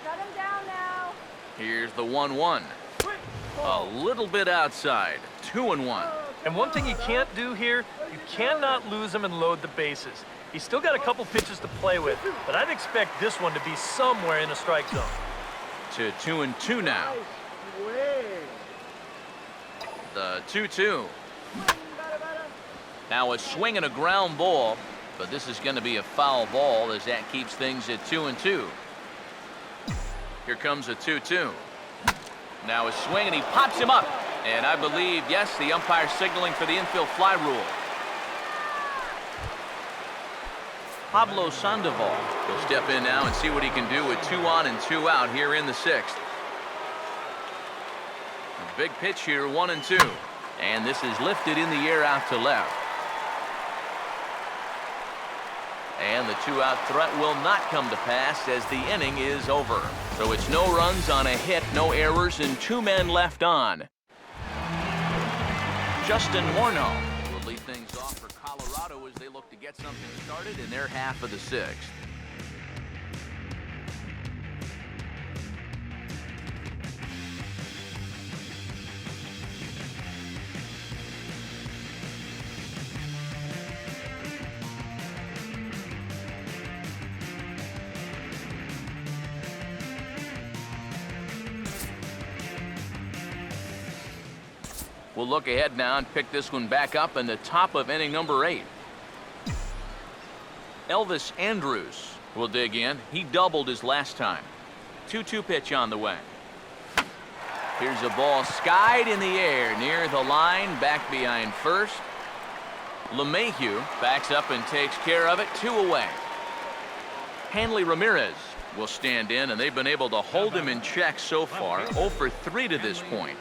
Shut him down now. Here's the 1-1. A little bit outside. 2-1. And one thing you can't do here, you cannot lose him and load the bases. He's still got a couple pitches to play with, but I'd expect this one to be somewhere in the strike zone. To 2-2 now. The 2-2. Now a swing and a ground ball, but this is going to be a foul ball as that keeps things at 2-2. Here comes a 2-2. Now a swing and he pops him up. And I believe, yes, the umpire signaling for the infield fly rule. Pablo Sandoval will step in now and see what he can do with 2 on and 2 out here in the 6th. A big pitch here, 1-2. And this is lifted in the air out to left. And the 2-out threat will not come to pass as the inning is over. So it's no runs on a hit, no errors, and 2 men left on. Justin Morneau will lead things off for Colorado as they look to get something started in their half of the 6th. We'll look ahead now and pick this one back up in the top of inning number 8. Elvis Andrus will dig in. He doubled his last time. 2-2 pitch on the way. Here's a ball skied in the air near the line, back behind first. LeMahieu backs up and takes care of it. 2 away. Hanley Ramirez will stand in, and they've been able to hold him in check so far. 0 for 3 to this point.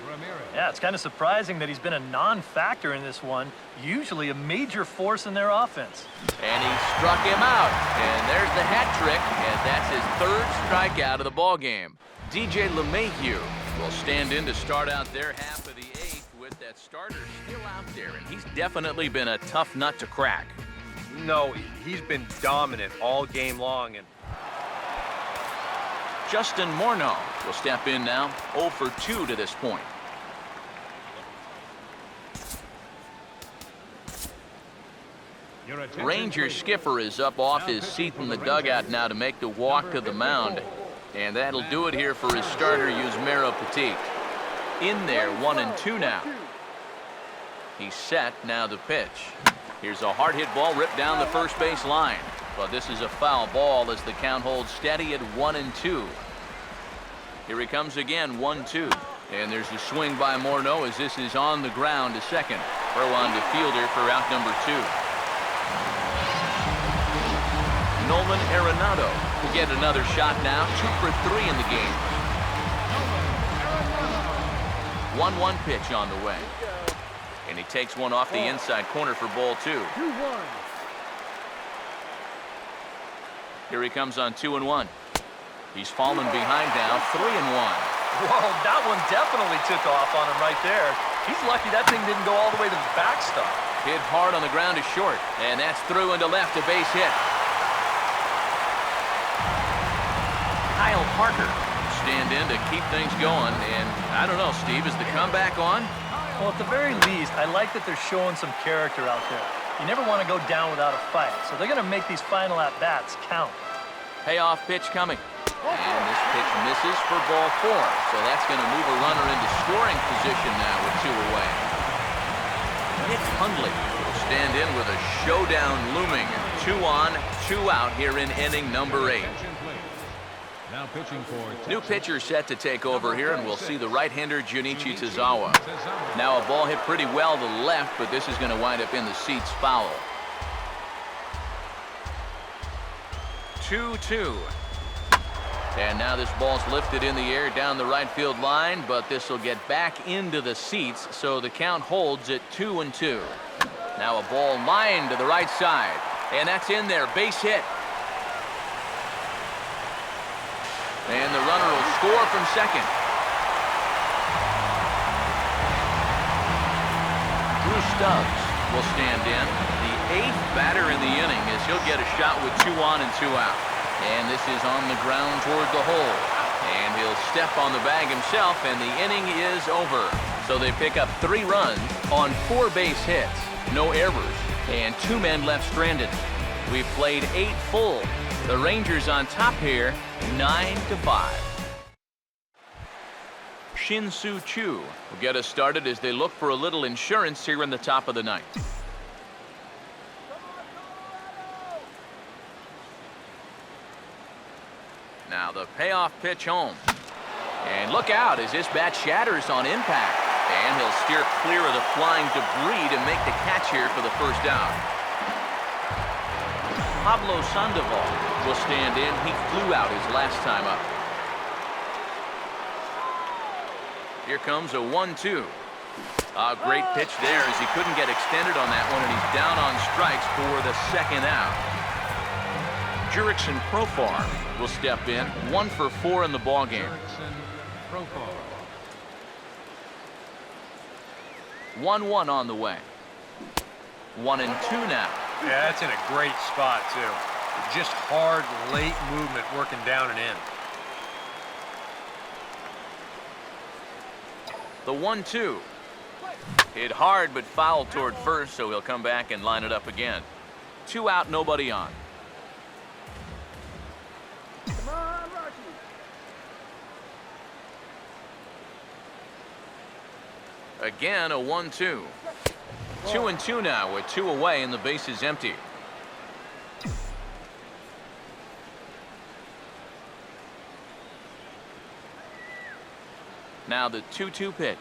Yeah, it's kind of surprising that he's been a non-factor in this one, usually a major force in their offense. And he struck him out, and there's the hat trick, and that's his 3rd strikeout of the ballgame. DJ LeMahieu will stand in to start out their half of the 8th with that starter still out there, and he's definitely been a tough nut to crack. No, he's been dominant all game long. And Justin Morneau will step in now, 0 for 2 to this point. Ranger skipper is up off his seat in the dugout now to make the walk to the mound. And that'll do it here for his starter, Yusmeiro Petit. In there, 1-2 now. He's set. Now the pitch. Here's a hard hit ball ripped down the first base line. But this is a foul ball as the count holds steady at 1-2. Here he comes again, 1-2. And there's a swing by Morneau as this is on the ground to second. Throw on to fielder for out number 2. Nolan Arenado will get another shot now. 2 for 3 in the game. 1-1 pitch on the way. And he takes one off the inside corner for ball 2. 2-1. Here he comes on 2-1. He's fallen behind now, 3-1. Whoa, that one definitely took off on him right there. He's lucky that thing didn't go all the way to the backstop. Hit hard on the ground to short, and that's through into left, a base hit. Kyle Parker stand in to keep things going, and I don't know, Steve, is the comeback on? Well, at the very least, I like that they're showing some character out there. You never want to go down without a fight, so they're going to make these final at-bats count. Payoff pitch coming. And this pitch misses for ball 4. So that's going to move a runner into scoring position now with 2 away. Nick Hundley will stand in with a showdown looming. 2 on, 2 out here in inning number 8. Now pitching for New pitcher set to take over here, and we'll see the right-hander Junichi Tozawa. Now a ball hit pretty well to the left, but this is going to wind up in the seats foul. 2-2. And now this ball's lifted in the air down the right field line, but this will get back into the seats, so the count holds at 2-2. Now a ball lined to the right side, and that's in there, base hit. And the runner will score from second. Drew Stubbs will stand in, the 8th batter in the inning, as he'll get a shot with 2 on and 2 out. And this is on the ground toward the hole. And he'll step on the bag himself, and the inning is over. So they pick up 3 runs on 4 base hits, no errors, and 2 men left stranded. We've played 8 full. The Rangers on top here, 9-5. Shin-Soo Choo will get us started as they look for a little insurance here in the top of the 9th. Now the payoff pitch home. And look out as this bat shatters on impact. And he'll steer clear of the flying debris to make the catch here for the first out. Pablo Sandoval will stand in. He flew out his last time up. Here comes a 1-2. A great pitch there as he couldn't get extended on that one, and he's down on strikes for the second out. Jurickson Profar will step in, 1 for 4 in the ballgame. 1-1 on the way. 1-2 now. Yeah, that's in a great spot, too. Just hard, late movement working down and in. The 1-2. Hit hard but fouled toward first, so he'll come back and line it up again. 2 out, nobody on. Come on, Rockies. Again, a 1-2. 2-2 now with 2 away and the base is empty. Now the 2-2 pitch.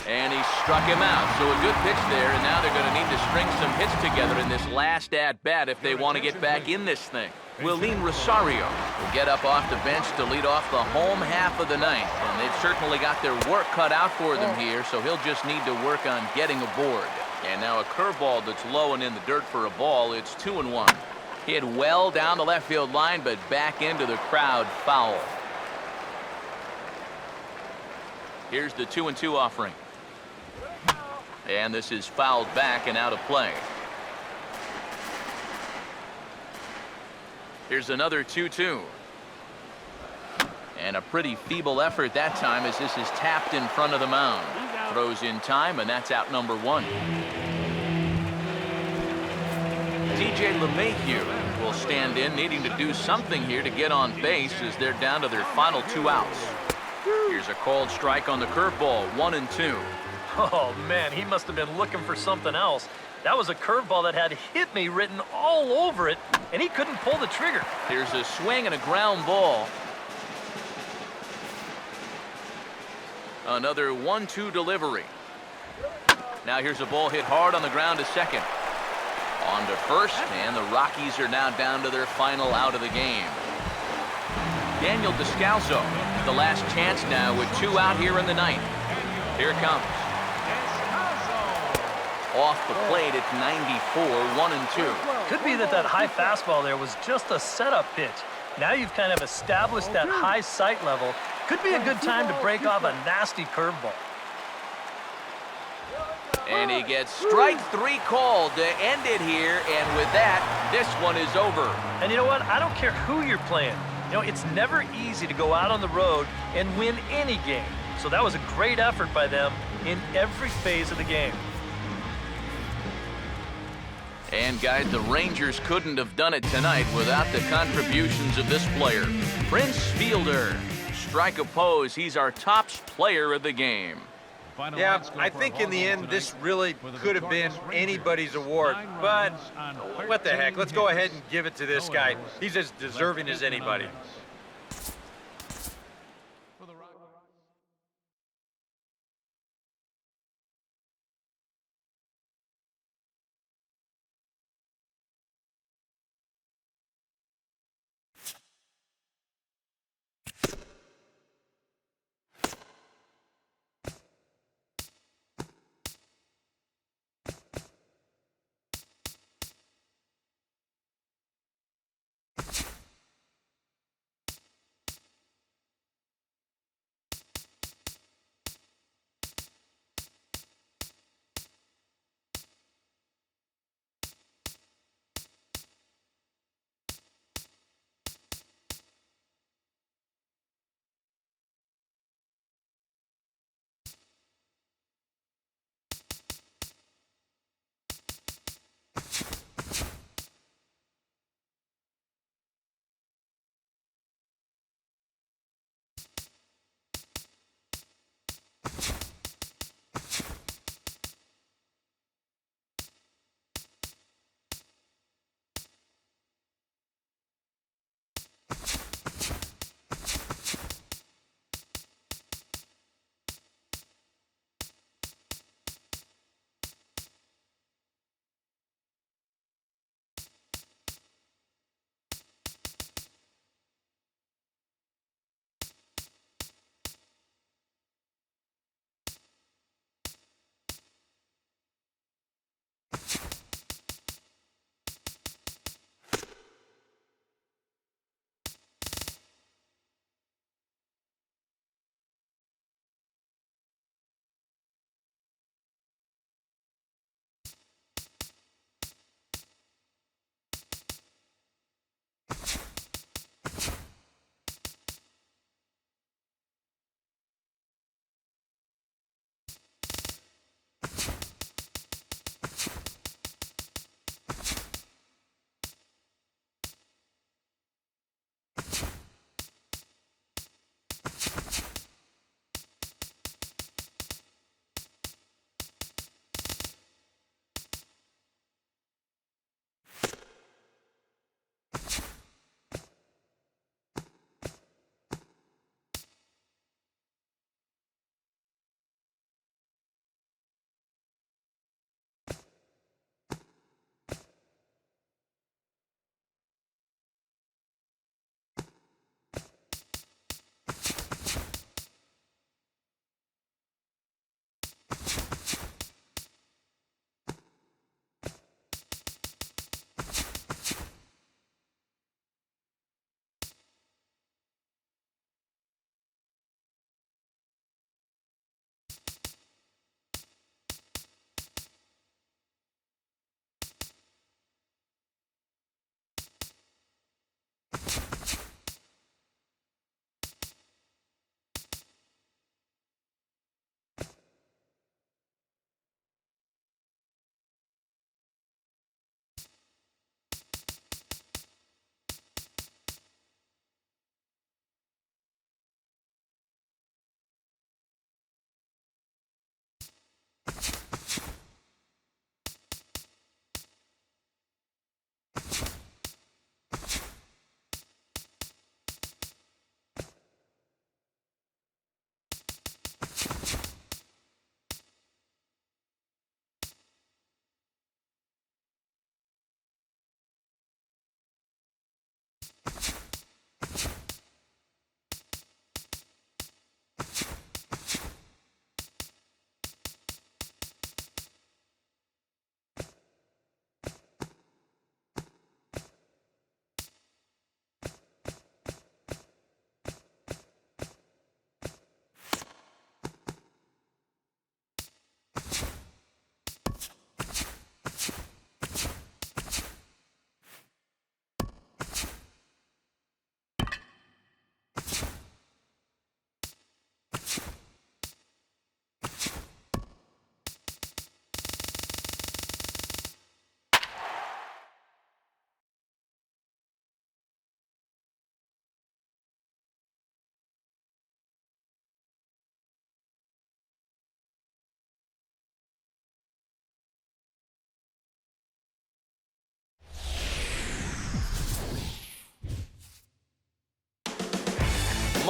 And he struck him out. So a good pitch there, and now they're going to need to string some hits together in this last at-bat if they want to get back in this thing. Willeen Rosario will get up off the bench to lead off the home half of the 9th. And they've certainly got their work cut out for them here, so he'll just need to work on getting aboard. And now a curveball that's low and in the dirt for a ball. It's 2-1. Hit well down the left field line, but back into the crowd, foul. Here's the 2-2 offering. And this is fouled back and out of play. Here's another 2-2. And a pretty feeble effort that time as this is tapped in front of the mound. Throws in time, and that's out number 1. DJ LeMahieu will stand in, needing to do something here to get on base as they're down to their final 2 outs. Here's a called strike on the curveball, 1-2. Oh, man, he must have been looking for something else. That was a curveball that had "hit me" written all over it, and he couldn't pull the trigger. Here's a swing and a ground ball. Another 1-2 delivery. Now here's a ball hit hard on the ground to second. On to first, and the Rockies are now down to their final out of the game. Daniel Descalso, the last chance now with 2 out here in the ninth. Here it comes. Off the plate, it's 94, 1-2. Could be that high fastball there was just a setup pitch. Now you've kind of established that high sight level. Could be a good time to break off a nasty curveball. And he gets strike 3 called to end it here, and with that, this one is over. And you know what? I don't care who you're playing. You know, it's never easy to go out on the road and win any game. So that was a great effort by them in every phase of the game. And guys, the Rangers couldn't have done it tonight without the contributions of this player. Prince Fielder, strike opposed, he's our top player of the game. Yeah, I think in the end, this really could have been anybody's award. But what the heck? Let's go ahead and give it to this guy. He's as deserving as anybody.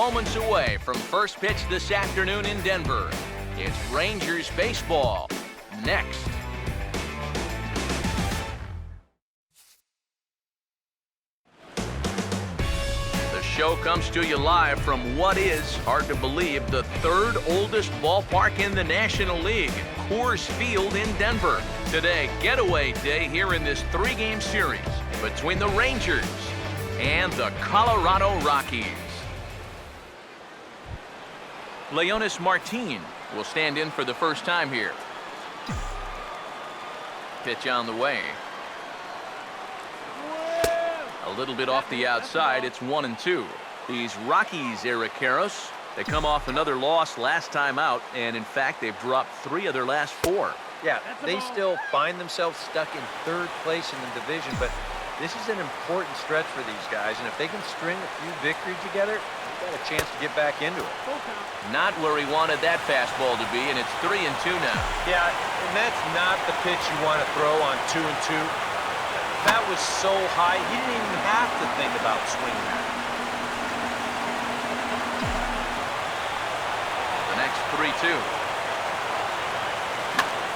moments away from first pitch this afternoon in Denver. It's Rangers baseball next. The show comes to you live from what is, hard to believe, the third oldest ballpark in the National League, Coors Field in Denver. Today, getaway day here in this three-game series between the Rangers and the Colorado Rockies. Leonis Martin will stand in for the first time here. Pitch on the way. A little bit off the outside. It's 1-2. These Rockies, Eric Karros, they come off another loss last time out, and in fact, they've dropped 3 of their last 4. Yeah, they still find themselves stuck in third place in the division, but this is an important stretch for these guys, and if they can string a few victories together, they've got a chance to get back into it. Not where he wanted that fastball to be, and it's 3-2 now. Yeah, and that's not the pitch you want to throw on 2-2. That was so high, he didn't even have to think about swinging that. The next 3-2.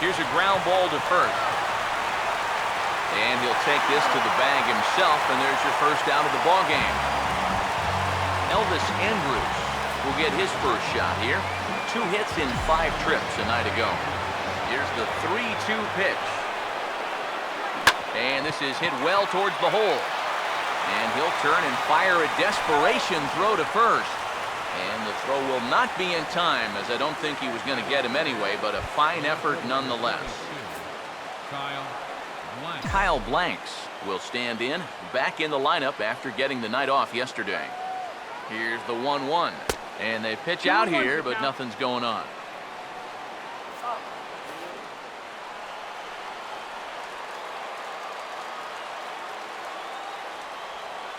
Here's a ground ball to first. And he'll take this to the bag himself, and there's your first out of the ball game. Elvis Andrus will get his first shot here. 2 hits in 5 trips a night ago. Here's the 3-2 pitch. And this is hit well towards the hole. And he'll turn and fire a desperation throw to first. And the throw will not be in time, as I don't think he was going to get him anyway, but a fine effort nonetheless. Kyle Blanks will stand in, back in the lineup after getting the night off yesterday. Here's the 1-1. And they pitch out here, but nothing's going on.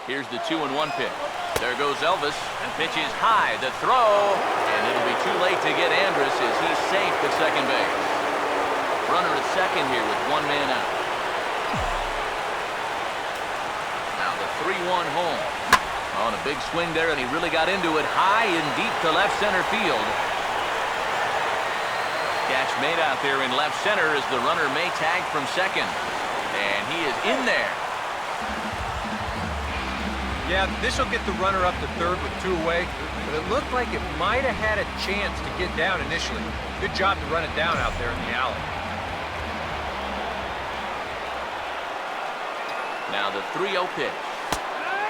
Here's the 2-1 pitch. There goes Elvis. Pitch is high. The throw. And it'll be too late to get Andrus as he's safe at second base. Runner at second here with 1 man out. Now the 3-1 home. On a big swing there, and he really got into it high and deep to left center field. Catch made out there in left center as the runner may tag from second. And he is in there. Yeah, this will get the runner up to third with 2 away, but it looked like it might have had a chance to get down initially. Good job to run it down out there in the alley. Now the 3-0 pitch.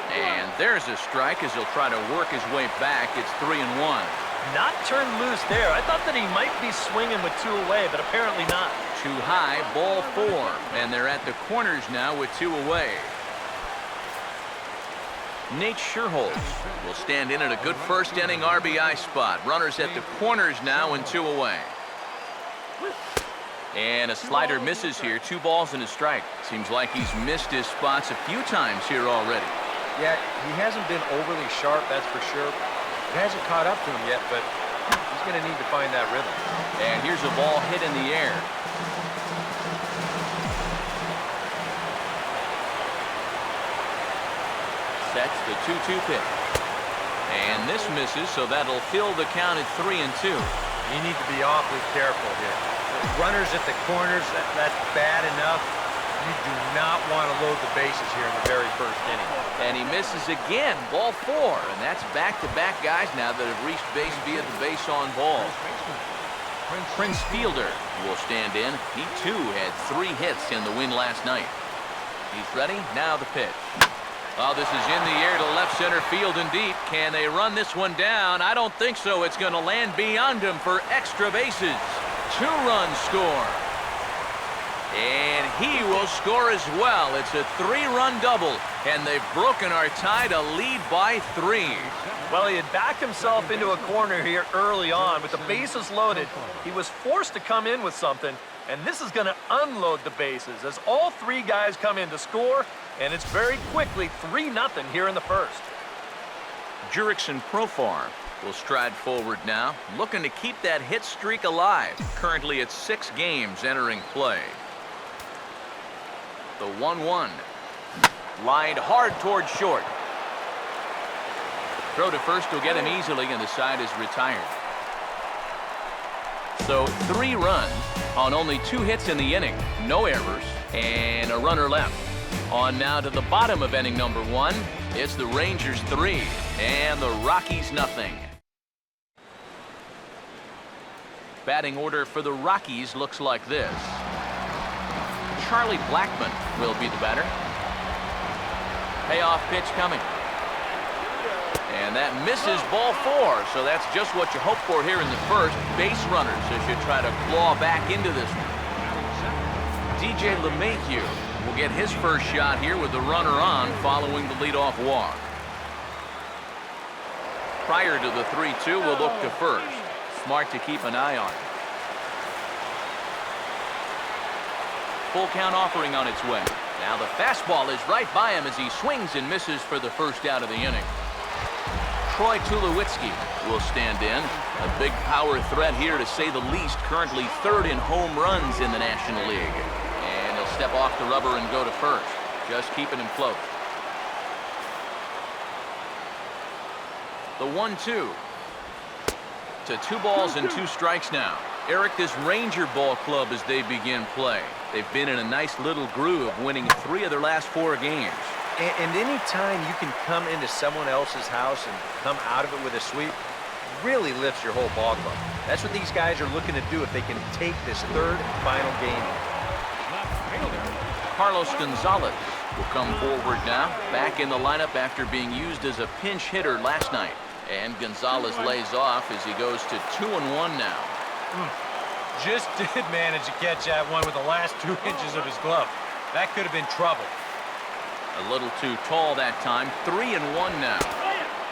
And there's a strike as he'll try to work his way back. It's 3-1. Not turned loose there. I thought that he might be swinging with 2 away, but apparently not. Too high, ball 4. And they're at the corners now with 2 away. Nate Scherholz will stand in at a good first inning RBI spot. Runners at the corners now and 2 away. And a slider misses here. 2 balls and a strike. Seems like he's missed his spots a few times here already. Yeah, he hasn't been overly sharp, that's for sure. It hasn't caught up to him yet, but he's going to need to find that rhythm. And here's a ball hit in the air. Sets the 2-2 pitch. And this misses, so that'll fill the count at 3-2. You need to be awfully careful here. Runners at the corners, that's bad enough. You do not want to load the bases here in the very first inning. And he misses again, ball 4. And that's back-to-back guys now that have reached base via the base on ball. Prince Fielder will stand in. He, too, had 3 hits in the win last night. He's ready. Now the pitch. Oh, this is in the air to left center field and deep. Can they run this one down? I don't think so. It's going to land beyond him for extra bases. 2-run score. And he will score as well. It's a 3-run double, and they've broken our tie to lead by 3. Well, he had backed himself into a corner here early on. With the bases loaded, he was forced to come in with something, and this is going to unload the bases as all 3 guys come in to score, and it's very quickly 3-0 here in the first. Jurickson Profar will stride forward now, looking to keep that hit streak alive. Currently at 6 games entering play. The 1-1. Lined hard toward short. Throw to first will get him easily, and the side is retired. So 3 runs on only 2 hits in the inning, no errors, and a runner left. On now to the bottom of inning number 1. It's the Rangers 3 and the Rockies nothing. Batting order for the Rockies looks like this. Charlie Blackmon will be the batter. Payoff pitch coming. And that misses ball 4, so that's just what you hope for here in the first. Base runners as you try to claw back into this one. DJ LeMahieu will get his first shot here with the runner on following the leadoff walk. Prior to the 3-2, we'll look to first. Smart to keep an eye on it. Full count offering on its way. Now the fastball is right by him as he swings and misses for the first out of the inning. Troy Tulowitzki will stand in. A big power threat here to say the least. Currently 3rd in home runs in the National League. And he'll step off the rubber and go to first. Just keeping him close. The 1-2. To 2 balls and 2 strikes now. Eric, this Ranger ball club as they begin play. They've been in a nice little groove, winning 3 of their last 4 games. And any time you can come into someone else's house and come out of it with a sweep, really lifts your whole ball club. That's what these guys are looking to do if they can take this 3rd and final game. Carlos Gonzalez will come forward now, back in the lineup after being used as a pinch hitter last night. And Gonzalez lays off as he goes to 2-1 now. Just did manage to catch that one with the last 2 inches of his glove. That could have been trouble. A little too tall that time. 3-1 now.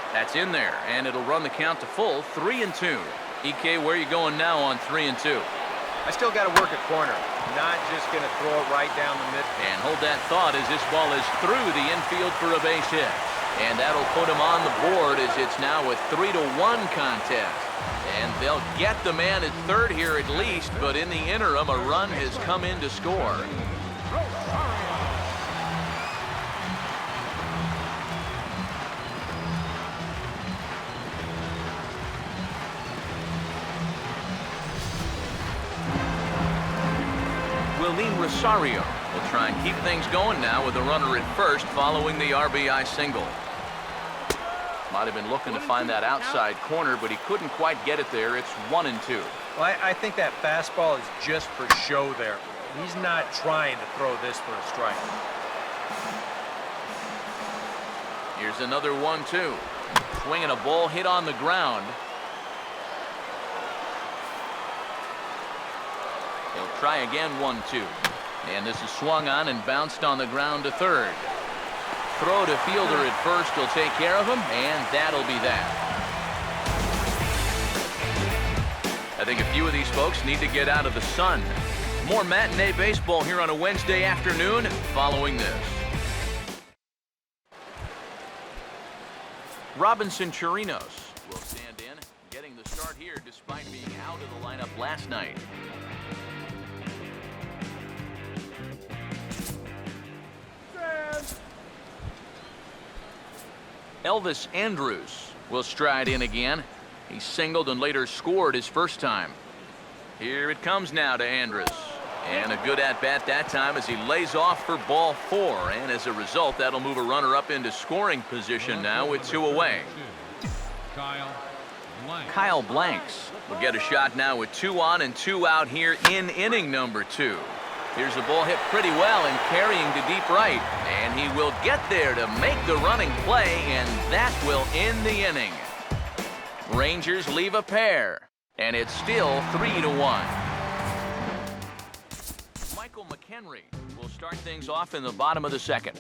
That's in there, and it'll run the count to full. 3-2. EK, where are you going now on 3-2? I still got to work at corner. Not just going to throw it right down the middle. And hold that thought as this ball is through the infield for a base hit. And that'll put him on the board as it's now a 3-1 contest. And they'll get the man at 3rd here at least, but in the interim, a run has come in to score. Rosario will try and keep things going now with a runner at first following the RBI single. Might have been looking to find that outside corner, but he couldn't quite get it there. It's 1-2. Well, I think that fastball is just for show there. He's not trying to throw this for a strike. Here's another 1-2. Swinging a ball hit on the ground. He'll try again 1-2. And this is swung on and bounced on the ground to 3rd. Throw to fielder at first will take care of him, and that'll be that. I think a few of these folks need to get out of the sun. More matinee baseball here on a Wednesday afternoon following this. Robinson Chirinos will stand in, getting the start here despite being out of the lineup last night. Elvis Andrus will stride in again. He singled and later scored his first time. Here it comes now to Andrus. And a good at-bat that time as he lays off for ball 4. And as a result, that'll move a runner up into scoring position now with 2 away. Kyle Blanks will get a shot now with 2 on and 2 out here in inning number 2. Here's a ball hit pretty well and carrying to deep right. And he will get there to make the running play, and that will end the inning. Rangers leave a pair, and it's still 3-1. Michael McHenry will start things off in the bottom of the 2nd.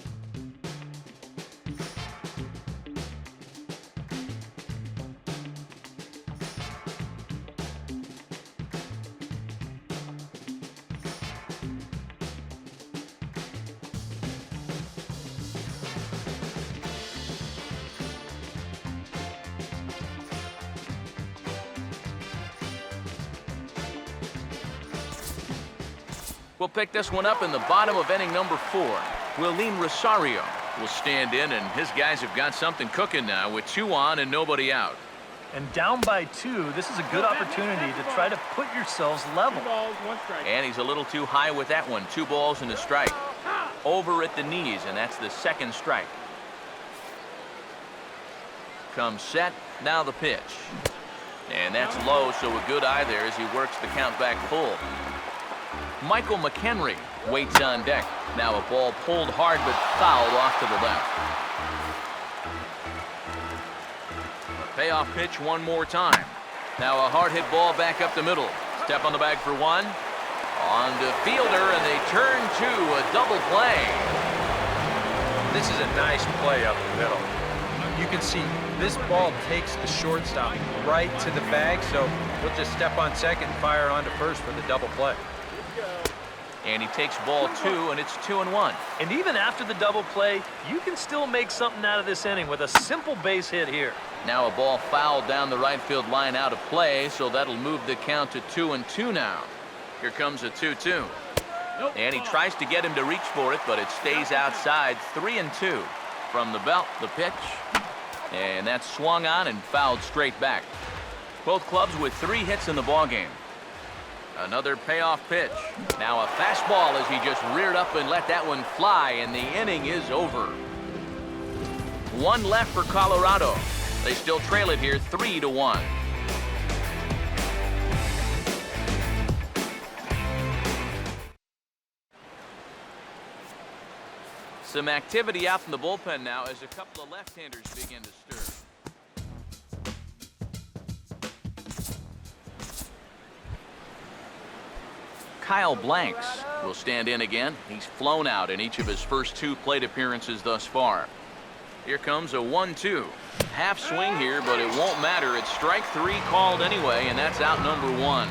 We'll pick this one up in the bottom of inning number 4. Willeen Rosario will stand in, and his guys have got something cooking now with 2 on and nobody out. And down by 2, this is a good opportunity to try to put yourselves level. 2 balls, 1 strike. And he's a little too high with that one. 2 balls and a strike. Over at the knees, and that's the 2nd strike. Comes set, now the pitch. And that's low, so a good eye there as he works the count back full. Michael McHenry waits on deck. Now a ball pulled hard but fouled off to the left. A payoff pitch one more time. Now a hard hit ball back up the middle. Step on the bag for 1. On to Fielder, and they turn to a double play. This is a nice play up the middle. You can see this ball takes the shortstop right to the bag, so he'll just step on second and fire on to first for the double play. And he takes ball 2, and it's 2-1. And even after the double play, you can still make something out of this inning with a simple base hit here. Now a ball fouled down the right field line out of play, so that'll move the count to 2-2 now. Here comes a 2-2. And he tries to get him to reach for it, but it stays outside. 3-2. From the belt, the pitch. And that's swung on and fouled straight back. Both clubs with 3 hits in the ballgame. Another payoff pitch. Now a fastball as he just reared up and let that one fly, and the inning is over. 1 left for Colorado. They still trail it here 3-1. Some activity out from the bullpen now as a couple of left-handers begin to stir. Kyle Blanks will stand in again. He's flown out in each of his first 2 plate appearances thus far. Here comes a 1-2. Half swing here, but it won't matter. It's strike 3 called anyway, and that's out number 1.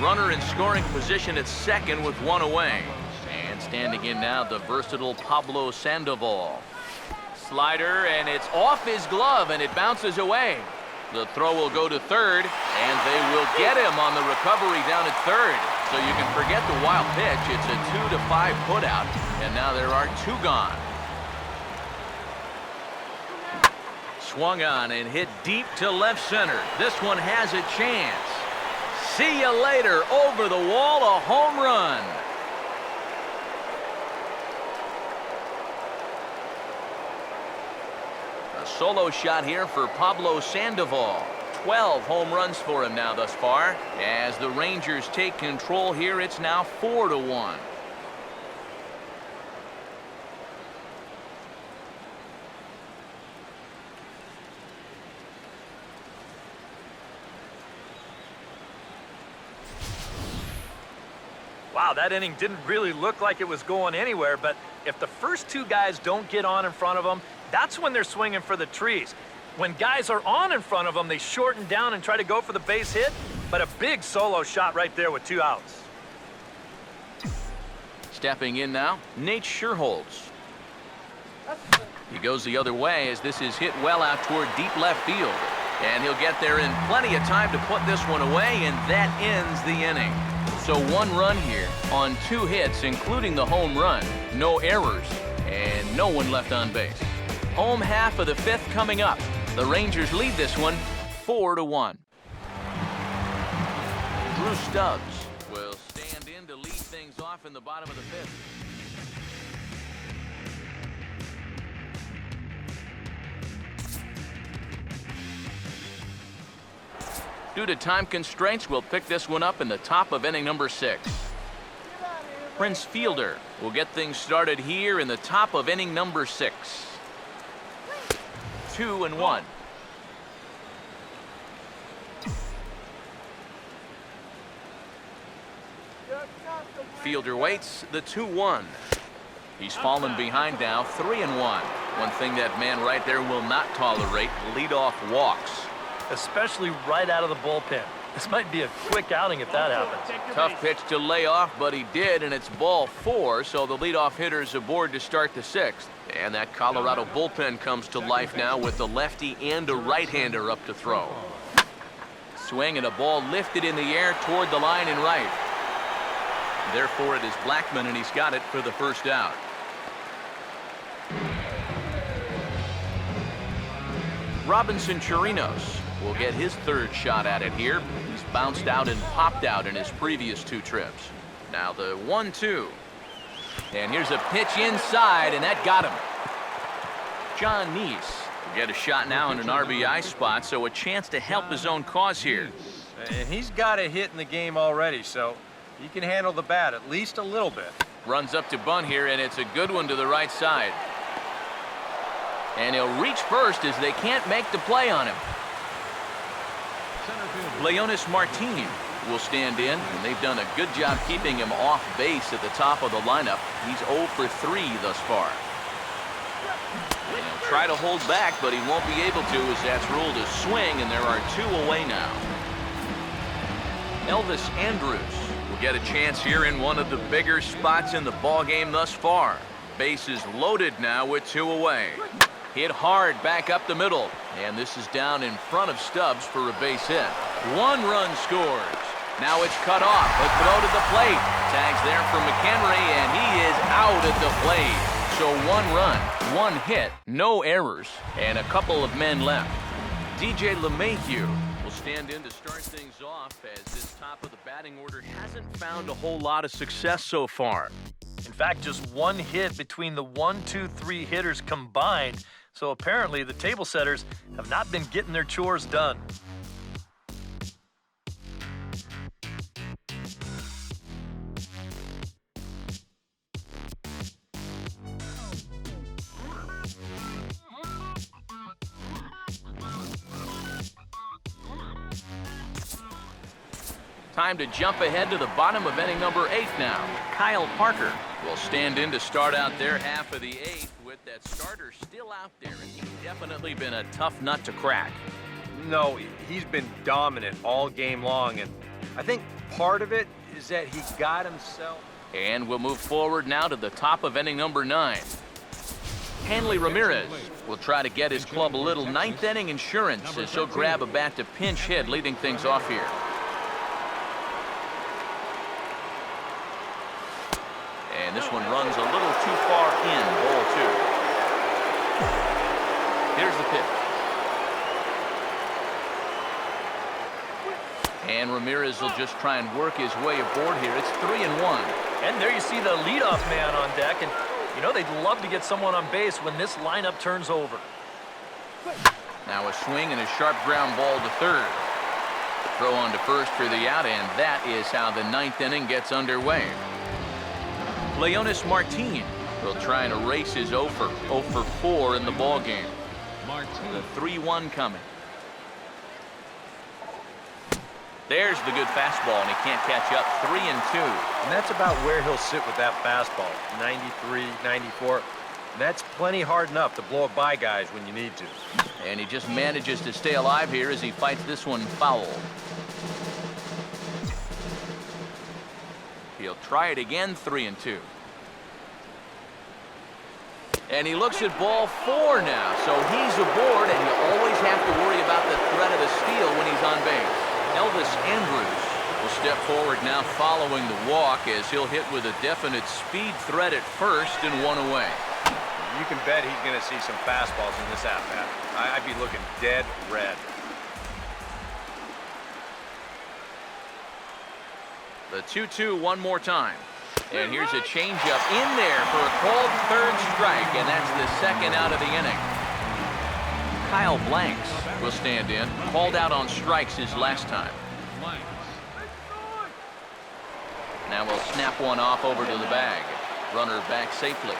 Runner in scoring position at second with 1 away. And standing in now, the versatile Pablo Sandoval. Slider, and it's off his glove, and it bounces away. The throw will go to third, and they will get him on the recovery down at third. So you can forget the wild pitch. It's a 2-5 putout, and now there are 2 gone. Swung on and hit deep to left center. This one has a chance. See you later. Over the wall, a home run. A solo shot here for Pablo Sandoval. 12 home runs for him now thus far. As the Rangers take control here, it's now 4-1. Wow, that inning didn't really look like it was going anywhere, but if the first 2 guys don't get on in front of them, that's when they're swinging for the trees. When guys are on in front of them, they shorten down and try to go for the base hit, but a big solo shot right there with 2 outs. Stepping in now, Nate Scherholz. He goes the other way as this is hit well out toward deep left field. And he'll get there in plenty of time to put this one away, and that ends the inning. So 1 run here on 2 hits, including the home run. No errors, and no one left on base. Home half of the 5th coming up. The Rangers lead this one 4-1. Drew Stubbs will stand in to lead things off in the bottom of the 5th. Due to time constraints, we'll pick this one up in the top of inning number 6. Prince Fielder will get things started here in the top of inning number 6. 2-1. Fielder waits the 2-1. He's fallen behind now, 3-1. One thing that man right there will not tolerate, leadoff walks. Especially right out of the bullpen. This might be a quick outing if that happens. Tough pitch to lay off, but he did, and it's ball 4, so the leadoff hitter's aboard to start the 6th. And that Colorado bullpen comes to life now with a lefty and a right-hander up to throw. Swing and a ball lifted in the air toward the line and right. Therefore, it is Blackmon, and he's got it for the first out. Robinson Chirinos will get his third shot at it here. He's bounced out and popped out in his previous 2 trips. Now the 1-2. And here's a pitch inside, and that got him. John Neese will get a shot now in an RBI spot, so a chance to help his own cause here. And he's got a hit in the game already, so he can handle the bat at least a little bit. Runs up to bunt here, and it's a good one to the right side. And he'll reach first as they can't make the play on him. Leonis Martin will stand in, and they've done a good job keeping him off base at the top of the lineup. He's 0 for 3 thus far. And he'll try to hold back, but he won't be able to as that's ruled a swing, and there are 2 away now. Elvis Andrus will get a chance here in one of the bigger spots in the ballgame thus far. Bases loaded now with 2 away. Hit hard back up the middle, and this is down in front of Stubbs for a base hit. 1 run scores. Now it's cut off. A throw to the plate. Tags there from McHenry, and he is out at the plate. So 1 run, 1 hit, no errors, and a couple of men left. DJ LeMahieu will stand in to start things off as this top of the batting order hasn't found a whole lot of success so far. In fact, just 1 hit between the 1, 2, 3 hitters combined. So apparently the table setters have not been getting their chores done. Time to jump ahead to the bottom of inning number 8 now. Kyle Parker will stand in to start out their half of the 8th with that starter still out there, and he's definitely been a tough nut to crack. No, he's been dominant all game long, and I think part of it is that he got himself. And we'll move forward now to the top of inning number 9. Hanley Ramirez will try to get his club a little 9th inning insurance as he'll grab a bat to pinch hit, leading things off here. And this one runs a little too far in, ball 2. Here's the pitch. And Ramirez will just try and work his way aboard here. It's 3-1. And there you see the leadoff man on deck, and you know they'd love to get someone on base when this lineup turns over. Now a swing and a sharp ground ball to third. Throw on to first for the out, and that is how the 9th inning gets underway. Leonis Martin will try and erase his 0 for 4 in the ballgame. The 3-1 coming. There's the good fastball, and he can't catch up. 3-2. And that's about where he'll sit with that fastball. 93, 94. That's plenty hard enough to blow it by guys when you need to. And he just manages to stay alive here as he fights this one foul. He'll try it again, 3-2. And he looks at ball 4 now, so he's aboard, and you always have to worry about the threat of a steal when he's on base. Elvis Andrus will step forward now following the walk as he'll hit with a definite speed threat at first and 1 away. You can bet he's going to see some fastballs in this at-bat. I'd be looking dead red. The 2-2 one more time. And here's a changeup in there for a called 3rd strike, and that's the 2nd out of the inning. Kyle Blanks will stand in. Called out on strikes his last time. Now we'll snap one off over to the bag. Runner back safely.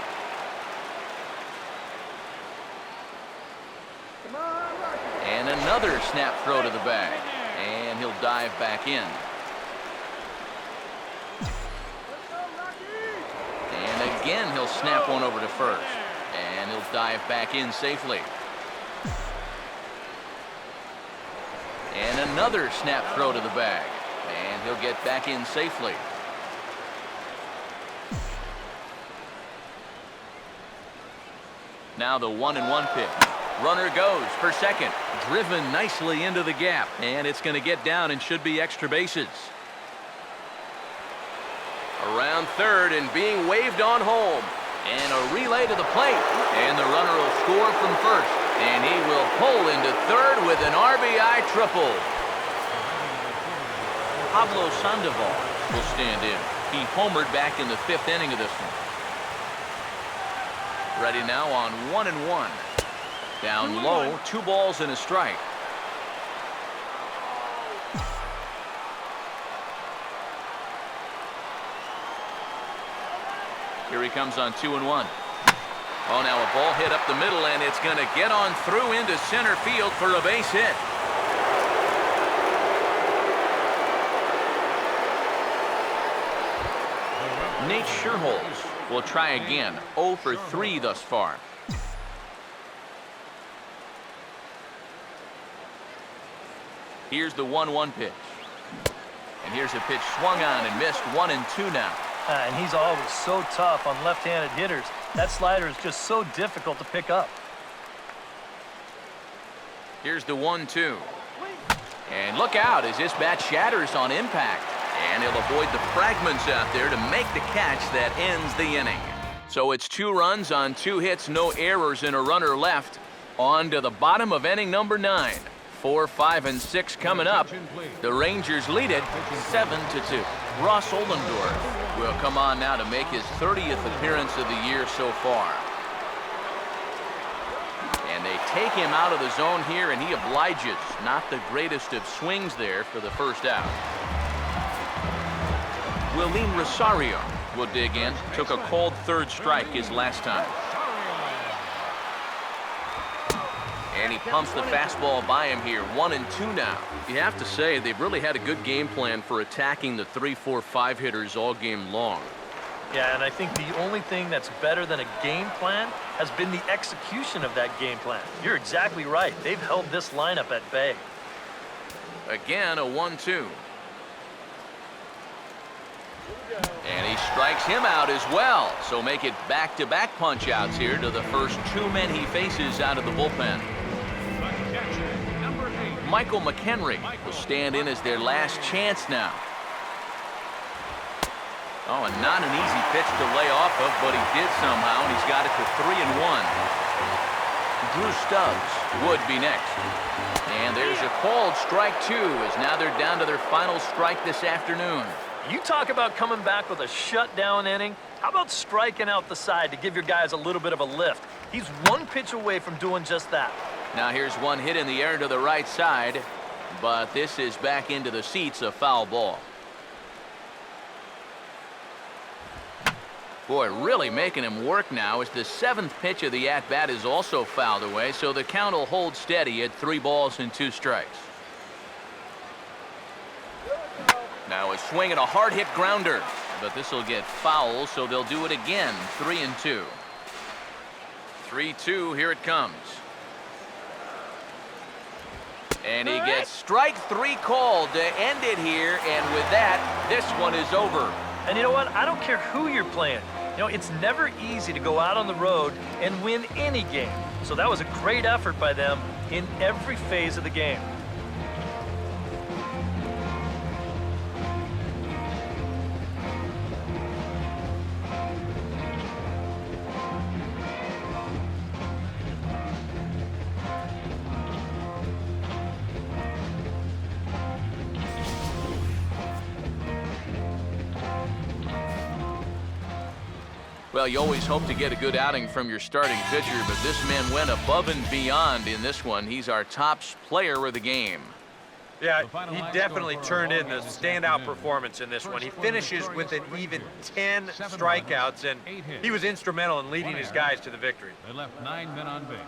And another snap throw to the bag. And he'll dive back in. And again, he'll snap one over to first. And he'll dive back in safely. And another snap throw to the bag. And he'll get back in safely. Now the 1-1 pitch. Runner goes for second. Driven nicely into the gap. And it's going to get down and should be extra bases. Around third and being waved on home. And a relay to the plate. And the runner will score from first. And he will pull into third with an RBI triple. Pablo Sandoval will stand in. He homered back in the 5th inning of this one. Ready now on 1-1. Down low, 2 balls and a strike. Here he comes on 2-1. Oh, now a ball hit up the middle, and it's going to get on through into center field for a base hit. Nate Scherholz will try again. 0 for 3 thus far. Here's the 1-1 pitch. And here's a pitch swung on and missed. 1-2 now. And he's always so tough on left-handed hitters. That slider is just so difficult to pick up. Here's the 1-2. And look out as this bat shatters on impact. And he'll avoid the fragments out there to make the catch that ends the inning. So it's 2 runs on 2 hits, no errors, and a runner left. On to the bottom of inning number 9. 4, 5, and 6 coming up. The Rangers lead it 7-2. Ross Ollendorf will come on now to make his 30th appearance of the year so far. And they take him out of the zone here, and he obliges. Not the greatest of swings there for the first out. Willeen Rosario will dig in. Took a called 3rd strike his last time. And he pumps the fastball by him here. 1-2 now. You have to say they've really had a good game plan for attacking the 3, 4, 5 hitters all game long. Yeah, and I think the only thing that's better than a game plan has been the execution of that game plan. You're exactly right. They've held this lineup at bay. Again, a 1-2. And he strikes him out as well. So make it back-to-back punch-outs here to the first 2 men he faces out of the bullpen. Michael McHenry will stand in as their last chance now. Oh, and not an easy pitch to lay off of, but he did somehow, and he's got it to 3-1. Drew Stubbs would be next. And there's a called strike 2, as now they're down to their final strike this afternoon. You talk about coming back with a shutdown inning. How about striking out the side to give your guys a little bit of a lift? He's 1 pitch away from doing just that. Now here's one hit in the air to the right side, but this is back into the seats, a foul ball. Boy, really making him work now as the 7th pitch of the at-bat is also fouled away, so the count will hold steady at 3 balls and 2 strikes. Now a swing and a hard-hit grounder, but this will get foul, so they'll do it again. 3-2. 3-2, here it comes. And he gets strike 3 called to end it here, and with that, this one is over. And you know what? I don't care who you're playing. You know, it's never easy to go out on the road and win any game. So that was a great effort by them in every phase of the game. Well, you always hope to get a good outing from your starting pitcher, but this man went above and beyond in this one. He's our top player of the game. Yeah, he definitely turned in the standout performance in this one. He finishes with an even 10 strikeouts, and he was instrumental in leading his guys to the victory. They left 9 men on base.